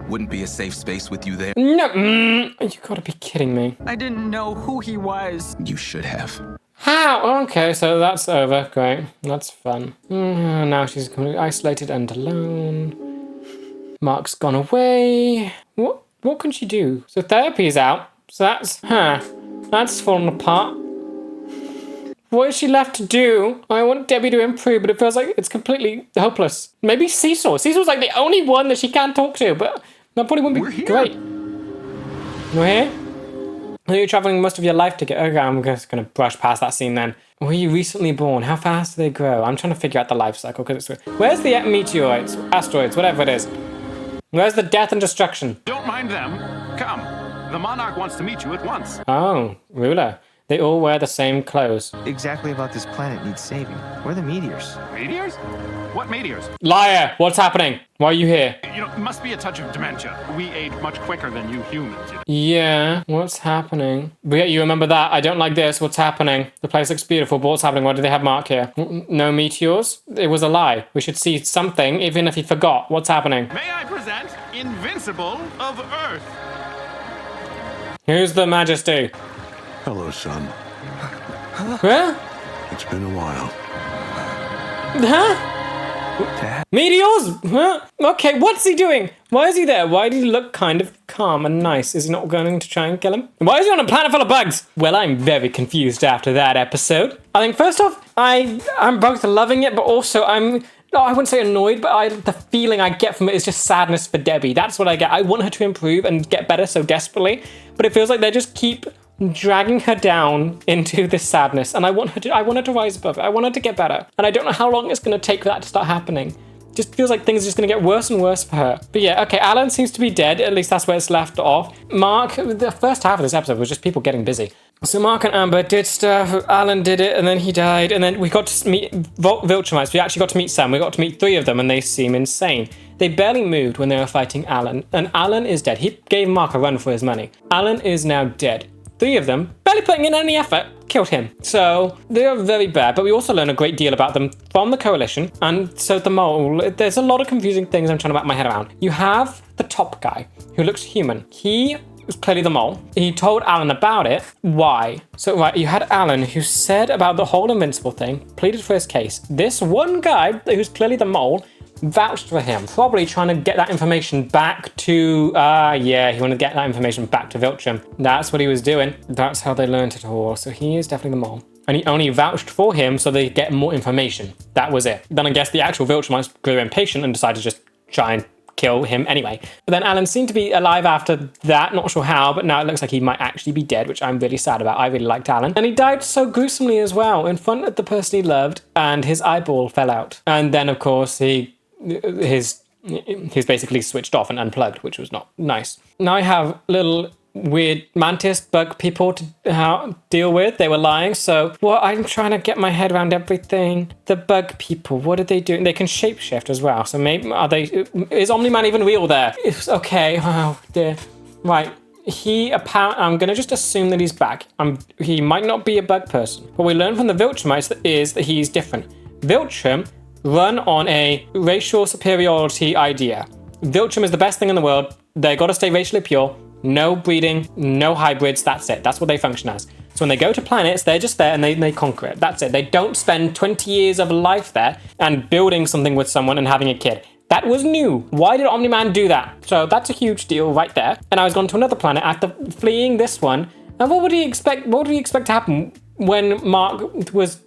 Speaker 3: Wouldn't be a safe space with you there.
Speaker 1: No, you gotta be kidding me.
Speaker 2: I didn't know who he was.
Speaker 3: You should have.
Speaker 1: How? Okay, so that's over. Great. That's fun. Now she's completely isolated and alone. Mark's gone away. What can she do? So therapy's out. So that's fallen apart. What is she left to do? I want Debbie to improve, but it feels like it's completely hopeless. Maybe Cecil. Cecil's like the only one that she can talk to, but that probably wouldn't be great. We're here? Are you traveling most of your life to get... Okay, I'm just going to brush past that scene then. Were you recently born? How fast do they grow? I'm trying to figure out the life cycle. Because it's... Where's the meteorites, asteroids, whatever it is? Where's the death and destruction?
Speaker 11: Don't mind them. Come. The monarch wants to meet you at once.
Speaker 1: Oh, ruler. They all wear the same clothes.
Speaker 13: Exactly about this planet needs saving. Where are the meteors?
Speaker 17: Meteors? What meteors?
Speaker 1: Liar! What's happening? Why are you here?
Speaker 17: You know, it must be a touch of dementia. We age much quicker than you humans, you know.
Speaker 1: Yeah, what's happening? But yeah, you remember that. I don't like this. What's happening? The place looks beautiful, but what's happening? Why do they have Mark here? No meteors? It was a lie. We should see something, even if he forgot. What's happening?
Speaker 17: May I present Invincible of Earth?
Speaker 1: Who's the Majesty?
Speaker 8: Hello, son.
Speaker 1: Huh?
Speaker 8: It's been a while.
Speaker 1: Huh? Meteors? Huh? Okay, what's he doing? Why is he there? Why did he look kind of calm and nice? Is he not going to try and kill him? Why is he on a planet full of bugs? Well, I'm very confused after that episode. I think first off, I'm both loving it, but also I wouldn't say annoyed, but the feeling I get from it is just sadness for Debbie. That's what I get. I want her to improve and get better so desperately, but it feels like they just keep dragging her down into this sadness, and I want her to rise above it. I want her to get better, and I don't know how long it's going to take for that to start happening. Just feels like things are just going to get worse and worse for her. But yeah, okay, Alan seems to be dead. At least that's where it's left off. Mark, the first half of this episode was just people getting busy. So Mark and Amber did stuff, Alan did it, and then he died, and then we got to meet Viltrumites. We actually got to meet some. We got to meet 3 of them, and they seem insane. They barely moved when they were fighting Alan, and Alan is dead. He gave Mark a run for his money. Alan is now dead. 3 of them, barely putting in any effort, killed him. So they are very bad, but we also learn a great deal about them from the Coalition. And so the mole, there's a lot of confusing things I'm trying to wrap my head around. You have the top guy who looks human. He was clearly the mole. He told Alan about it. Why? So right, you had Alan who said about the whole Invincible thing, pleaded for his case. This one guy who's clearly the mole vouched for him, probably trying to get that information back to, yeah, he wanted to get that information back to Viltrum. That's what he was doing. That's how they learned it all. So he is definitely the mole. And he only vouched for him so they get more information. That was it. Then I guess the actual Viltrumites grew impatient and decided to just try and kill him anyway. But then Alan seemed to be alive after that, not sure how, but now it looks like he might actually be dead, which I'm really sad about. I really liked Alan. And he died so gruesomely as well, in front of the person he loved, and his eyeball fell out. And then, of course, he's basically switched off and unplugged, which was not nice. Now I have little weird mantis bug people to deal with. They were lying, so I'm trying to get my head around everything. The bug people, what are they doing? They can shapeshift as well, so maybe is OMNI-Man even real there? Okay, oh dear. Right, I'm gonna just assume that he's back. He might not be a bug person. What we learned from the Viltrumites is that he's different. Viltrum run on a racial superiority idea. Viltrum is the best thing in the world. They gotta stay racially pure. No breeding, no hybrids, that's it. That's what they function as. So when they go to planets, they're just there and they conquer it. That's it. They don't spend 20 years of life there and building something with someone and having a kid. That was new. Why did OMNI-Man do that? So that's a huge deal right there. And I was gone to another planet after fleeing this one. And what would he expect? What would he expect to happen when Mark was...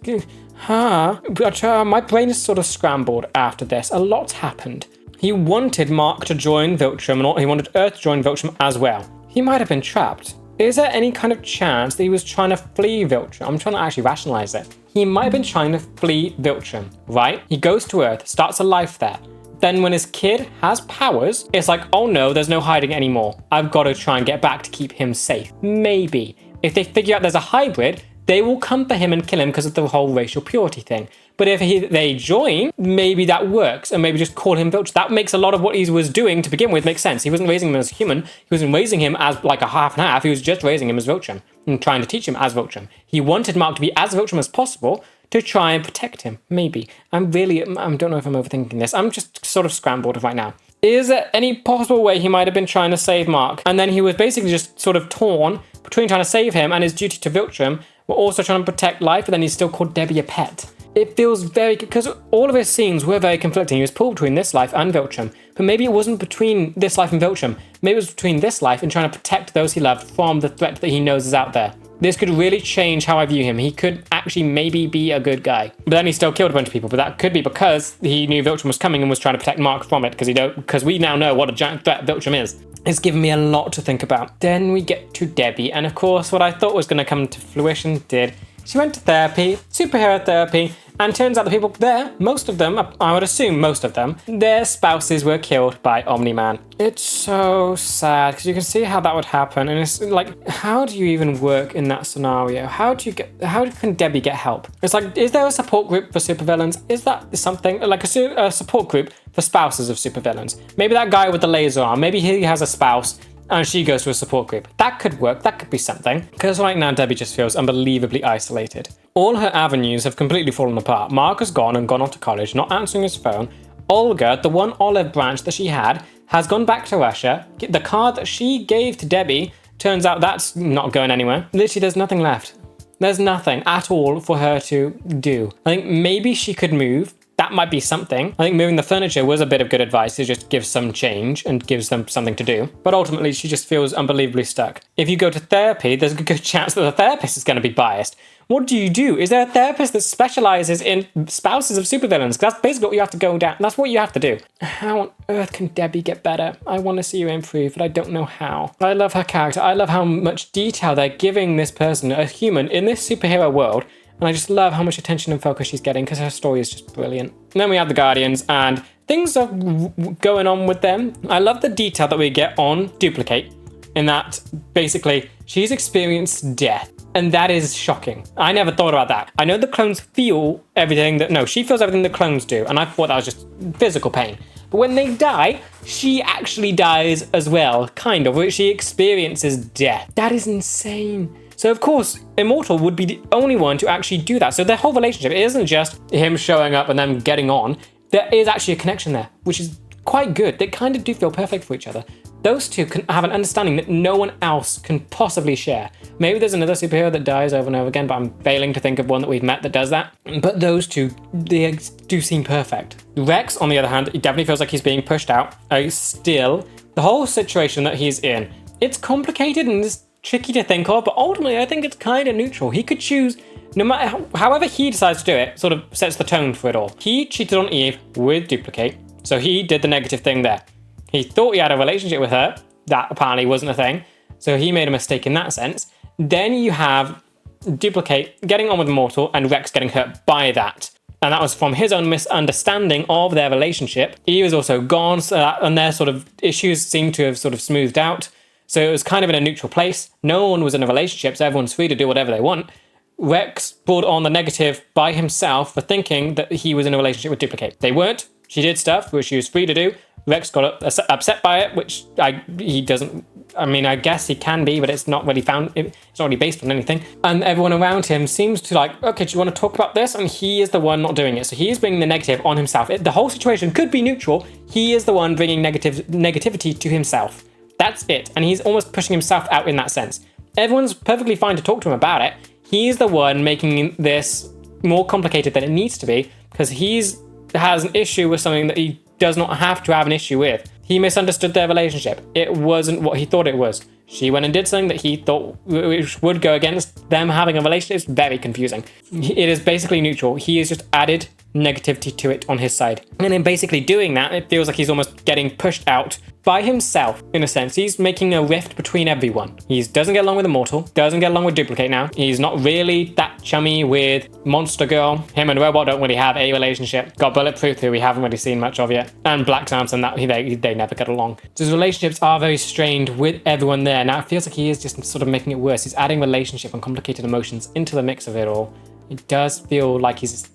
Speaker 1: my brain is sort of scrambled after this. A lot's happened. He wanted Mark to join Viltrum, and he wanted Earth to join Viltrum as well. He might have been trapped. Is there any kind of chance that he was trying to flee Viltrum? I'm trying to actually rationalize it. He might have been trying to flee Viltrum, right? He goes to Earth, starts a life there. Then when his kid has powers, it's like, oh no, there's no hiding anymore. I've got to try and get back to keep him safe. Maybe. If they figure out there's a hybrid, they will come for him and kill him because of the whole racial purity thing. But if they join, maybe that works, and maybe just call him Viltrum. That makes a lot of what he was doing to begin with make sense. He wasn't raising him as a human. He wasn't raising him as like a half and half. He was just raising him as Viltrum and trying to teach him as Viltrum. He wanted Mark to be as Viltrum as possible to try and protect him. Maybe. I don't know if I'm overthinking this. I'm just sort of scrambled right now. Is there any possible way he might have been trying to save Mark? And then he was basically just sort of torn between trying to save him and his duty to Viltrum, but also trying to protect life, but then he still called Debbie a pet. It feels very, because all of his scenes were very conflicting. He was pulled between this life and Viltrum, but maybe it wasn't between this life and Viltrum. Maybe it was between this life and trying to protect those he loved from the threat that he knows is out there. This could really change how I view him. He could actually maybe be a good guy. But then he still killed a bunch of people, but that could be because he knew Viltrum was coming and was trying to protect Mark from it, because we now know what a giant threat Viltrum is. It's given me a lot to think about. Then we get to Debbie, and of course what I thought was going to come to fruition did. She went to therapy, superhero therapy, And turns out the people there, most of them, I would assume most of them, their spouses were killed by Omni-Man. It's so sad because you can see how that would happen, and it's like, how do you even work in that scenario? How can Debbie get help? It's like, is there a support group for supervillains? Is that something like a support group for spouses of supervillains? Maybe that guy with the laser arm, maybe he has a spouse and she goes to a support group. That could work, that could be something. Because right now Debbie just feels unbelievably isolated. All her avenues have completely fallen apart. Mark has gone off to college, not answering his phone. Olga, the one olive branch that she had, has gone back to Russia. The card that she gave to Debbie, turns out that's not going anywhere. Literally, there's nothing left. There's nothing at all for her to do. I think maybe she could move. That might be something. I think moving the furniture was a bit of good advice to just give some change and gives them something to do. But ultimately, she just feels unbelievably stuck. If you go to therapy, there's a good chance that the therapist is going to be biased. What do you do? Is there a therapist that specializes in spouses of supervillains? That's basically what you have to go down. That's what you have to do. How on earth can Debbie get better? I want to see her improve, but I don't know how. I love her character. I love how much detail they're giving this person, a human, in this superhero world. And I just love how much attention and focus she's getting because her story is just brilliant. And then we have the Guardians, and things are going on with them. I love the detail that we get on Duplicate, in that basically she's experienced death. And that is shocking. I never thought about that. I know the clones feel everything that, no, she feels everything the clones do. And I thought that was just physical pain. But when they die, she actually dies as well, kind of, where she experiences death. That is insane. So of course, Immortal would be the only one to actually do that. So their whole relationship, it isn't just him showing up and them getting on. There is actually a connection there, which is quite good. They kind of do feel perfect for each other. Those two can have an understanding that no one else can possibly share. Maybe there's another superhero that dies over and over again, but I'm failing to think of one that we've met that does that. But those two, they do seem perfect. Rex, on the other hand, he definitely feels like he's being pushed out. Still, the whole situation that he's in, it's complicated and it's tricky to think of, but ultimately I think it's kind of neutral. He could choose, no matter however he decides to do it, sort of sets the tone for it all. He cheated on Eve with Duplicate, so he did the negative thing there. He thought he had a relationship with her. That apparently wasn't a thing. So he made a mistake in that sense. Then you have Duplicate getting on with Immortal and Rex getting hurt by that. And that was from his own misunderstanding of their relationship. Eve is also gone, and their sort of issues seem to have sort of smoothed out. So it was kind of in a neutral place. No one was in a relationship, so everyone's free to do whatever they want. Rex brought on the negative by himself for thinking that he was in a relationship with Duplicate. They weren't. She did stuff which she was free to do. Rex got upset by it, which he doesn't. I mean, I guess he can be, but it's not really it's not really based on anything. And everyone around him seems to like, okay, do you want to talk about this? And he is the one not doing it. So he is bringing the negative on himself. The whole situation could be neutral. He is the one bringing negativity to himself. That's it. And he's almost pushing himself out in that sense. Everyone's perfectly fine to talk to him about it. He's the one making this more complicated than it needs to be because has an issue with something that he does not have to have an issue with. He misunderstood their relationship. It wasn't what he thought it was. She went and did something that he thought would go against them having a relationship. It's very confusing. It is basically neutral. He has just added negativity to it on his side. And in basically doing that, it feels like he's almost getting pushed out by himself, in a sense. He's making a rift between everyone. He doesn't get along with Immortal, doesn't get along with Duplicate now. He's not really that chummy with Monster Girl. Him and Robot don't really have a relationship. Got Bulletproof, who we haven't really seen much of yet. And Black Samson, they never get along. So his relationships are very strained with everyone there. Now it feels like he is just sort of making it worse. He's adding relationship and complicated emotions into the mix of it all. It does feel like he's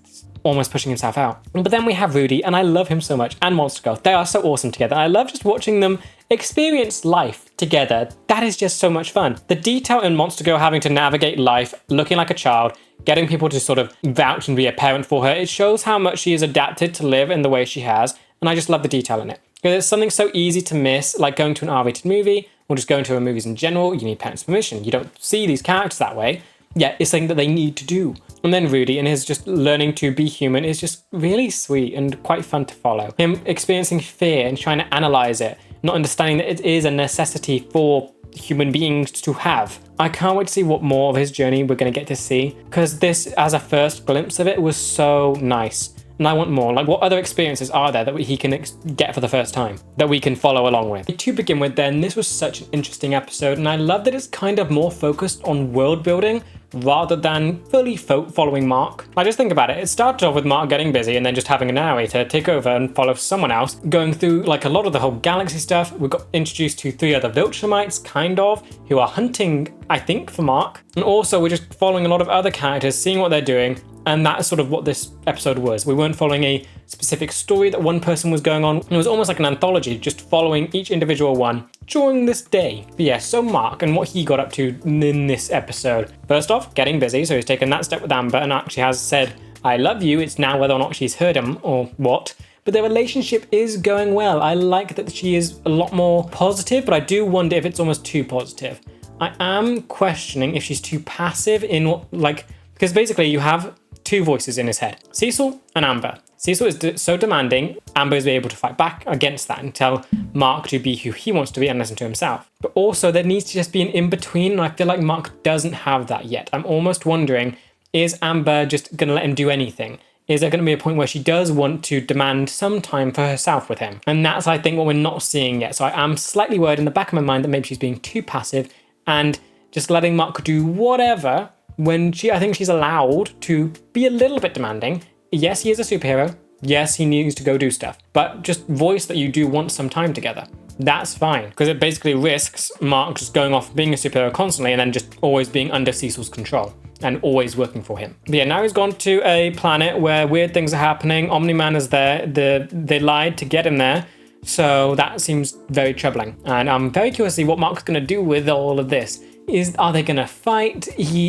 Speaker 1: almost pushing himself out. But then we have Rudy, and I love him so much, and Monster Girl. They are so awesome together. I love just watching them experience life together. That is just so much fun. The detail in Monster Girl having to navigate life, looking like a child, getting people to sort of vouch and be a parent for her, it shows how much she is adapted to live in the way she has, and I just love the detail in it. Because it's something so easy to miss, like going to an R-rated movie, or just going to movies in general. You need parents' permission. You don't see these characters that way. Yeah, it's something that they need to do. And then Rudy and his just learning to be human is just really sweet and quite fun to follow. Him experiencing fear and trying to analyze it, not understanding that it is a necessity for human beings to have. I can't wait to see what more of his journey we're going to get to see, because this, as a first glimpse of it, was so nice. And I want more. Like, what other experiences are there that he can get for the first time that we can follow along with? To begin with then, this was such an interesting episode, and I love that it's kind of more focused on world building rather than fully following Mark. I just think about it. It started off with Mark getting busy and then just having a narrator take over and follow someone else, going through like a lot of the whole galaxy stuff. We got introduced to 3 other Viltrumites, kind of, who are hunting, I think, for Mark. And also we're just following a lot of other characters, seeing what they're doing. And that's sort of what this episode was. We weren't following a specific story that one person was going on. It was almost like an anthology, just following each individual one during this day. But yeah, so Mark and what he got up to in this episode. First off, getting busy. So he's taken that step with Amber and actually has said, I love you. It's now whether or not she's heard him or what. But their relationship is going well. I like that she is a lot more positive, but I do wonder if it's almost too positive. I am questioning if she's too passive in what, like, because basically you have 2 voices in his head, Cecil and Amber. Cecil is so demanding, Amber is able to fight back against that and tell Mark to be who he wants to be and listen to himself. But also there needs to just be an in-between, and I feel like Mark doesn't have that yet. I'm almost wondering, is Amber just going to let him do anything? Is there going to be a point where she does want to demand some time for herself with him? And that's, I think, what we're not seeing yet. So I am slightly worried in the back of my mind that maybe she's being too passive and just letting Mark do whatever, when I think she's allowed to be a little bit demanding. Yes, he is a superhero. Yes, he needs to go do stuff, but just voice that you do want some time together. That's fine, because it basically risks Mark just going off being a superhero constantly and then just always being under Cecil's control and always working for him. But yeah, now he's gone to a planet where weird things are happening. Omni-Man is there. They lied to get him there. So that seems very troubling. And I'm very curious to see what Mark's going to do with all of this. Are they going to fight?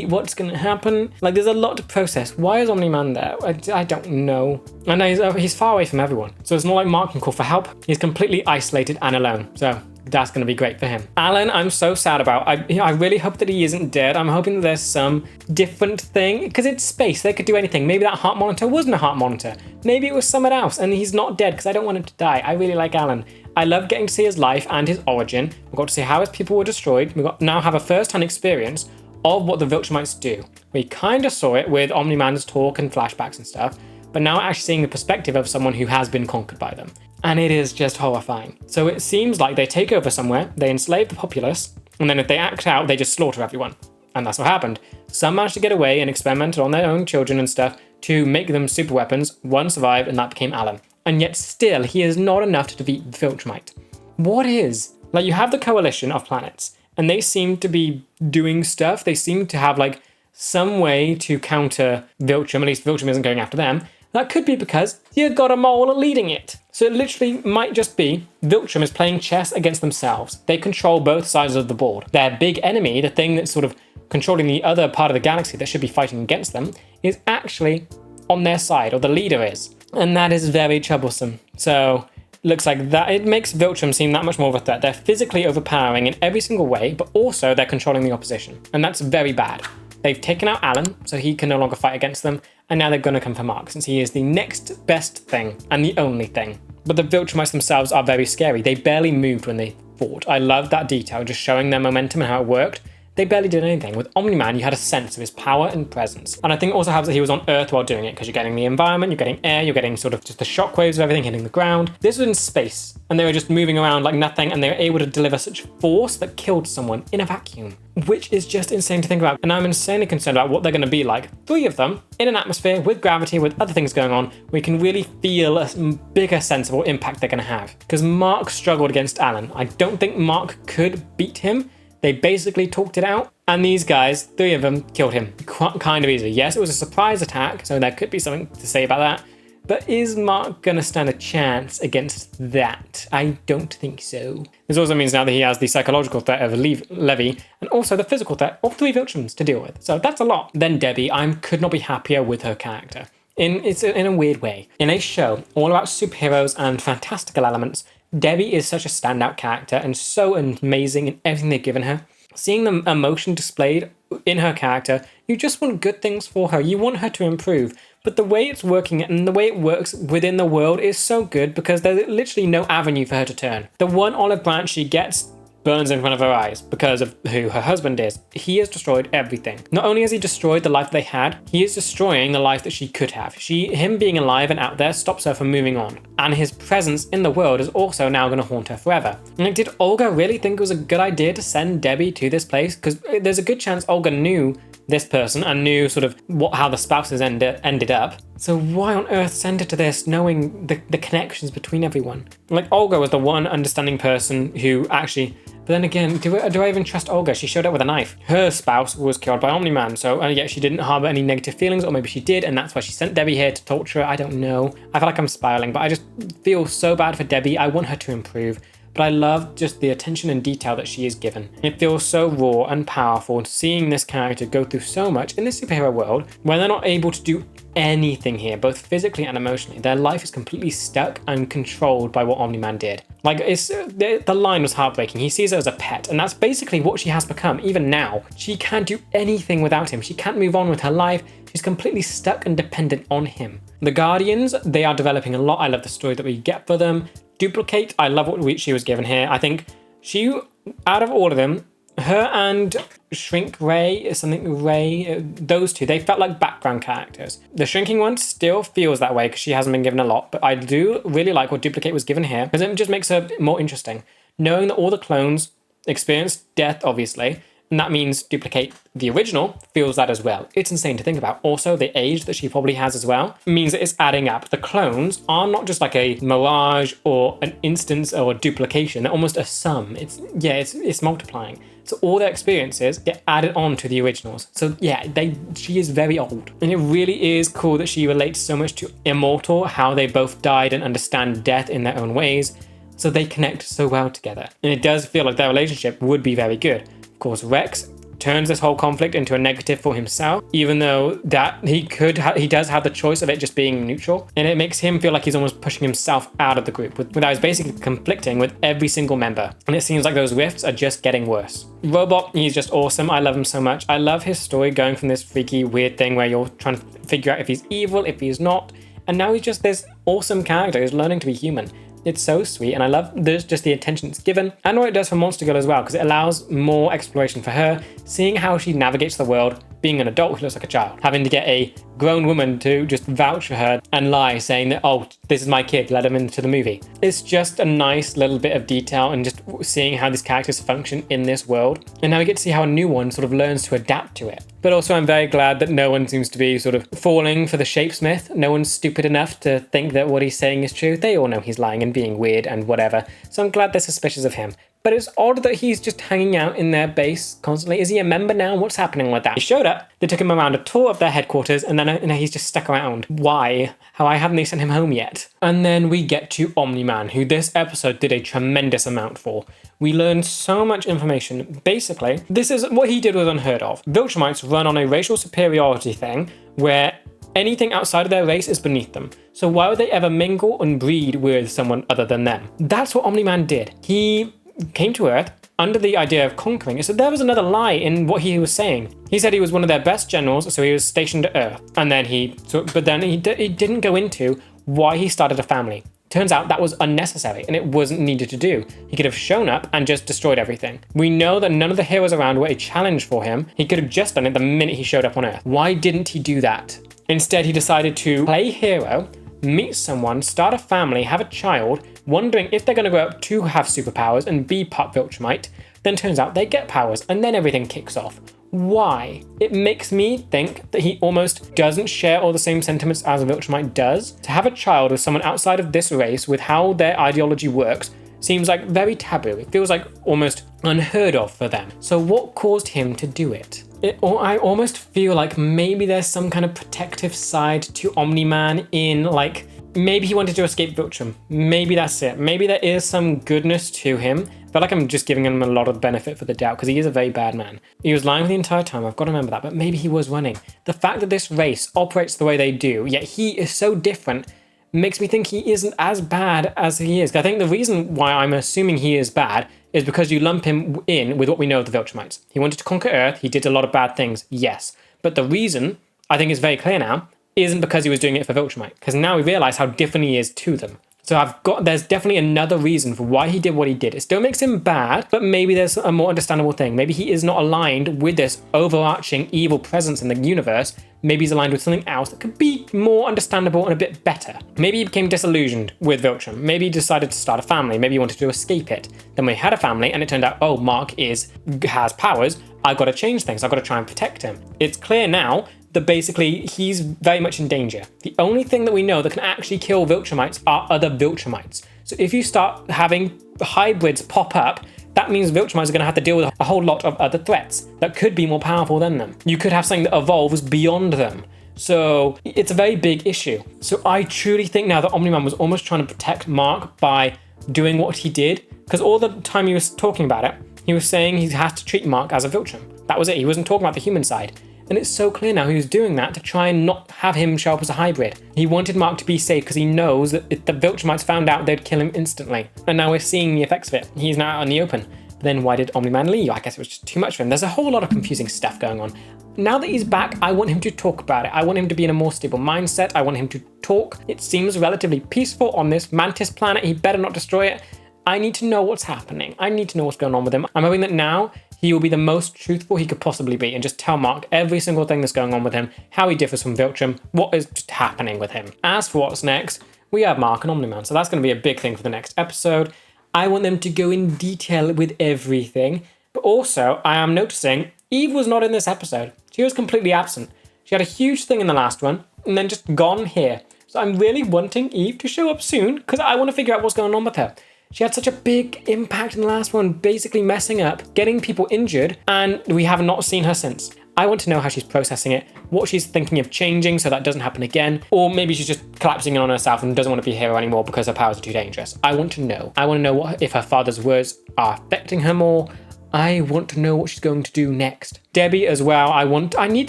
Speaker 1: What's going to happen? Like, there's a lot to process. Why is Omni-Man there? I don't know. And he's far away from everyone. So it's not like Mark can call for help. He's completely isolated and alone. So that's going to be great for him. Alan, I'm so sad about. I really hope that he isn't dead. I'm hoping that there's some different thing, because it's space. They could do anything. Maybe that heart monitor wasn't a heart monitor. Maybe it was someone else and he's not dead, because I don't want him to die. I really like Alan. I love getting to see his life and his origin. We got to see how his people were destroyed. We now have a first-hand experience of what the Viltrumites do. We kind of saw it with Omni-Man's talk and flashbacks and stuff, but now actually seeing the perspective of someone who has been conquered by them. And it is just horrifying. So it seems like they take over somewhere, they enslave the populace, and then if they act out, they just slaughter everyone. And that's what happened. Some managed to get away and experimented on their own children and stuff to make them super weapons. One survived, and that became Alan. And yet still, he is not enough to defeat the Viltrumite. What is? Like, you have the coalition of planets, and they seem to be doing stuff. They seem to have, like, some way to counter Viltrum. At least Viltrum isn't going after them. That could be because you've got a mole leading it. So it literally might just be Viltrum is playing chess against themselves. They control both sides of the board. Their big enemy, the thing that's sort of controlling the other part of the galaxy that should be fighting against them, is actually on their side, or the leader is. And that is very troublesome. So looks like that it makes Viltrum seem that much more of a threat. They're physically overpowering in every single way, but also they're controlling the opposition. And that's very bad. They've taken out Alan, so he can no longer fight against them. And now they're going to come for Mark, since he is the next best thing and the only thing. But the Viltrumites themselves are very scary. They barely moved when they fought. I love that detail, just showing their momentum and how it worked. They barely did anything. With Omni-Man, you had a sense of his power and presence. And I think it also helps that he was on Earth while doing it, because you're getting the environment, you're getting air, you're getting sort of just the shockwaves of everything hitting the ground. This was in space, and they were just moving around like nothing, and they were able to deliver such force that killed someone in a vacuum, which is just insane to think about. And I'm insanely concerned about what they're going to be like. 3 of them in an atmosphere with gravity, with other things going on, we can really feel a bigger sense of what impact they're going to have. Because Mark struggled against Alan. I don't think Mark could beat him. They basically talked it out, and these guys, 3 of them, killed him kind of easily. Yes, it was a surprise attack, so there could be something to say about that. But is Mark going to stand a chance against that? I don't think so. This also means now that he has the psychological threat of Levy, and also the physical threat of 3 Viltrums to deal with. So that's a lot. Then Debbie, I could not be happier with her character. It's in a weird way. In a show all about superheroes and fantastical elements, Debbie is such a standout character and so amazing in everything they've given her. Seeing the emotion displayed in her character, you just want good things for her. You want her to improve. But the way it's working and the way it works within the world is so good, because there's literally no avenue for her to turn. The one olive branch she gets burns in front of her eyes because of who her husband is. He has destroyed everything. Not only has he destroyed the life they had, he is destroying the life that she could have. Him being alive and out there stops her from moving on. And his presence in the world is also now going to haunt her forever. And did Olga really think it was a good idea to send Debbie to this place? Because there's a good chance Olga knew this person and knew sort of how the spouses ended up. So why on earth send her to this knowing the connections between everyone? Like, Olga was the one understanding person who actually... But then again, do I even trust Olga? She showed up with a knife. Her spouse was killed by OMNI-Man, so yet she didn't harbor any negative feelings, or maybe she did, and that's why she sent Debbie here to torture her. I don't know. I feel like I'm spiraling, but I just feel so bad for Debbie. I want her to improve, but I love just the attention and detail that she is given. It feels so raw and powerful seeing this character go through so much in this superhero world when they're not able to do anything here, both physically and emotionally. Their life is completely stuck and controlled by what OMNI-Man did. Like, the line was heartbreaking. He sees her as a pet, and that's basically what she has become. Even now, she can't do anything without him. She can't move on with her life. She's completely stuck and dependent on him. The Guardians, they are developing a lot. I love the story that we get for them. Duplicate, I love what she was given here. I think she, out of all of them, her and Shrink Ray, those two, they felt like background characters. The shrinking one still feels that way because she hasn't been given a lot, but I do really like what Duplicate was given here because it just makes her more interesting. Knowing that all the clones experienced death, obviously, and that means Duplicate, the original, feels that as well. It's insane to think about. Also, the age that she probably has as well means that it's adding up. The clones are not just like a mirage or an instance or a duplication. They're almost a sum. It's multiplying. So all their experiences get added on to the originals. So yeah, she is very old. And it really is cool that she relates so much to Immortal, how they both died and understand death in their own ways. So they connect so well together. And it does feel like their relationship would be very good. Of course, Rex turns this whole conflict into a negative for himself, even though that he does have the choice of it just being neutral, and it makes him feel like he's almost pushing himself out of the group without he's basically conflicting with every single member, and it seems like those rifts are just getting worse. Robot, he's just awesome. I love him so much. I love his story going from this freaky weird thing where you're trying to figure out if he's evil, if he's not, and now he's just this awesome character who's learning to be human. It's so sweet, and I love just the attention it's given, and what it does for Monster Girl as well, because it allows more exploration for her, seeing how she navigates the world, being an adult who looks like a child, having to get a grown woman to just vouch for her and lie, saying that, oh, this is my kid, let him into the movie. It's just a nice little bit of detail and just seeing how these characters function in this world. And now we get to see how a new one sort of learns to adapt to it. But also I'm very glad that no one seems to be sort of falling for the Shapesmith. No one's stupid enough to think that what he's saying is true. They all know he's lying and being weird and whatever. So I'm glad they're suspicious of him. But it's odd that he's just hanging out in their base constantly. Is he a member now? What's happening with that? He showed up, they took him around a tour of their headquarters, and then he's just stuck around. Why? Why haven't they sent him home yet? And then we get to OMNI-Man, who this episode did a tremendous amount for. We learned so much information. Basically, this is what he did was unheard of. Viltrumites run on a racial superiority thing where anything outside of their race is beneath them. So why would they ever mingle and breed with someone other than them? That's what OMNI-Man did. He came to Earth under the idea of conquering. So there was another lie in what he was saying. He said he was one of their best generals, so he was stationed at Earth. And then he didn't go into why he started a family. Turns out that was unnecessary and it wasn't needed to do. He could have shown up and just destroyed everything. We know that none of the heroes around were a challenge for him. He could have just done it the minute he showed up on Earth. Why didn't he do that? Instead, he decided to play hero, meet someone, start a family, have a child, wondering if they're going to grow up to have superpowers and be part Viltrumite. Then turns out they get powers and then everything kicks off. Why? It makes me think that he almost doesn't share all the same sentiments as a Viltrumite does. To have a child with someone outside of this race with how their ideology works seems like very taboo. It feels like almost unheard of for them. So what caused him to do it? I almost feel like maybe there's some kind of protective side to OMNI-Man in like, maybe he wanted to escape Viltrum. Maybe that's it. Maybe there is some goodness to him. I feel like I'm just giving him a lot of benefit for the doubt because he is a very bad man. He was lying the entire time, I've got to remember that, but maybe he was running. The fact that this race operates the way they do, yet he is so different, makes me think he isn't as bad as he is. I think the reason why I'm assuming he is bad is because you lump him in with what we know of the Viltrumites. He wanted to conquer Earth, he did a lot of bad things, yes. But the reason, I think is very clear now, isn't because he was doing it for Viltrumite, because now we realize how different he is to them. So there's definitely another reason for why he did what he did. It still makes him bad, but maybe there's a more understandable thing. Maybe he is not aligned with this overarching evil presence in the universe. Maybe he's aligned with something else that could be more understandable and a bit better. Maybe he became disillusioned with Viltrum. Maybe he decided to start a family. Maybe he wanted to escape it. Then we had a family and it turned out, oh, Mark has powers I've got to change things. I've got to try and protect him. It's clear now that basically he's very much in danger. The only thing that we know that can actually kill Viltrumites are other Viltrumites. So if you start having hybrids pop up, that means Viltrumites are going to have to deal with a whole lot of other threats that could be more powerful than them. You could have something that evolves beyond them. So it's a very big issue. So I truly think now that Omni-Man was almost trying to protect Mark by doing what he did, because all the time he was talking about it, he was saying he has to treat Mark as a Viltrum. That was it. He wasn't talking about the human side. And it's so clear now he was doing that to try and not have him show up as a hybrid. He wanted Mark to be safe because he knows that if the Viltrumites found out, they'd kill him instantly. And now we're seeing the effects of it. He's now out in the open. But then why did Omni-Man leave? I guess it was just too much for him. There's a whole lot of confusing stuff going on. Now that he's back, I want him to talk about it. I want him to be in a more stable mindset. I want him to talk. It seems relatively peaceful on this Mantis planet. He better not destroy it. I need to know what's happening. I need to know what's going on with him. I'm hoping that now he will be the most truthful he could possibly be and just tell Mark every single thing that's going on with him, how he differs from Viltrum, what is just happening with him. As for what's next, we have Mark and Omni-Man, so that's going to be a big thing for the next episode. I want them to go in detail with everything, but also I am noticing Eve was not in this episode. She was completely absent. She had a huge thing in the last one and then just gone here. So I'm really wanting Eve to show up soon because I want to figure out what's going on with her. She had such a big impact in the last one, basically messing up, getting people injured, and we have not seen her since. I want to know how she's processing it, what she's thinking of changing so that doesn't happen again, or maybe she's just collapsing in on herself and doesn't want to be a hero anymore because her powers are too dangerous. I want to know. I want to know if her father's words are affecting her more. I want to know what she's going to do next. Debbie as well, I need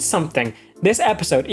Speaker 1: something. This episode,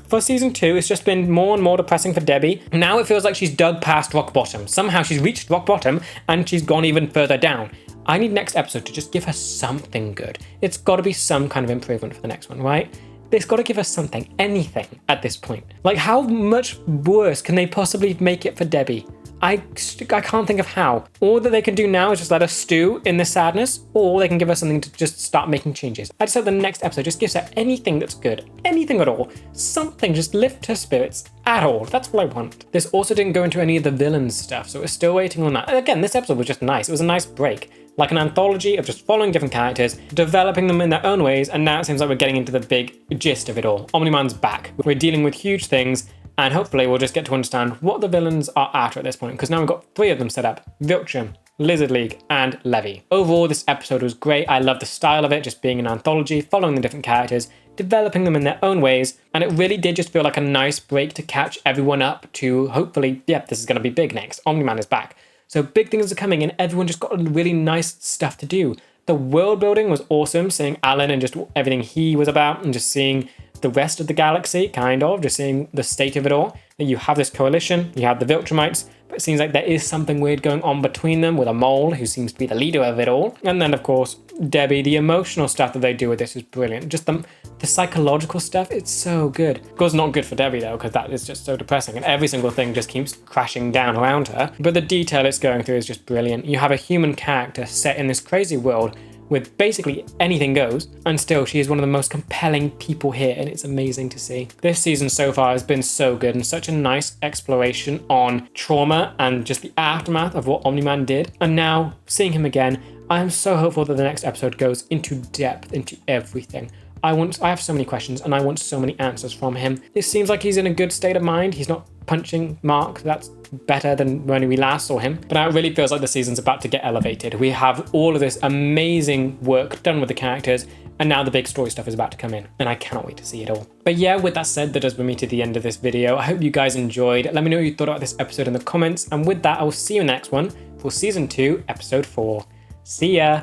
Speaker 1: for season 2, it's just been more and more depressing for Debbie. Now it feels like she's dug past rock bottom. Somehow she's reached rock bottom and she's gone even further down. I need next episode to just give her something good. It's got to be some kind of improvement for the next one, right? It's got to give us something, anything at this point. Like, how much worse can they possibly make it for Debbie? I can't think of how. All that they can do now is just let her stew in this sadness, or they can give her something to just start making changes. I just hope the next episode just gives her anything that's good, anything at all, something, just lift her spirits at all. That's what I want. This also didn't go into any of the villains stuff, so we're still waiting on that. And again, this episode was just nice. It was a nice break. Like an anthology of just following different characters, developing them in their own ways, and now it seems like we're getting into the big gist of it all. Omni-Man's back. We're dealing with huge things, and hopefully we'll just get to understand what the villains are after at this point, because now we've got 3 of them set up. Viltrum, Lizard League, and Levy. Overall, this episode was great. I love the style of it, just being an anthology, following the different characters, developing them in their own ways, and it really did just feel like a nice break to catch everyone up to hopefully, this is going to be big next. Omni-Man is back. So big things are coming, and everyone just got really nice stuff to do. The world building was awesome, seeing Alan and just everything he was about, and just seeing the rest of the galaxy, just seeing the state of it all. That you have this coalition, you have the Viltrumites, but it seems like there is something weird going on between them with a mole who seems to be the leader of it all. And then, of course, Debbie, the emotional stuff that they do with this is brilliant. Just the psychological stuff, it's so good. Of course, not good for Debbie, though, because that is just so depressing, and every single thing just keeps crashing down around her. But the detail it's going through is just brilliant. You have a human character set in this crazy world with basically anything goes, and still she is one of the most compelling people here, and it's amazing to see. This season so far has been so good, and such a nice exploration on trauma and just the aftermath of what Omni-Man did. And now, seeing him again, I am so hopeful that the next episode goes into depth, into everything. I have so many questions, and I want so many answers from him. It seems like he's in a good state of mind. He's not punching Mark. That's better than when we last saw him. But now it really feels like the season's about to get elevated. We have all of this amazing work done with the characters, and now the big story stuff is about to come in, and I cannot wait to see it all. But yeah, with that said, that does bring me to the end of this video. I hope you guys enjoyed. Let me know what you thought about this episode in the comments, and with that, I will see you in the next one for season 2, episode 4. See ya!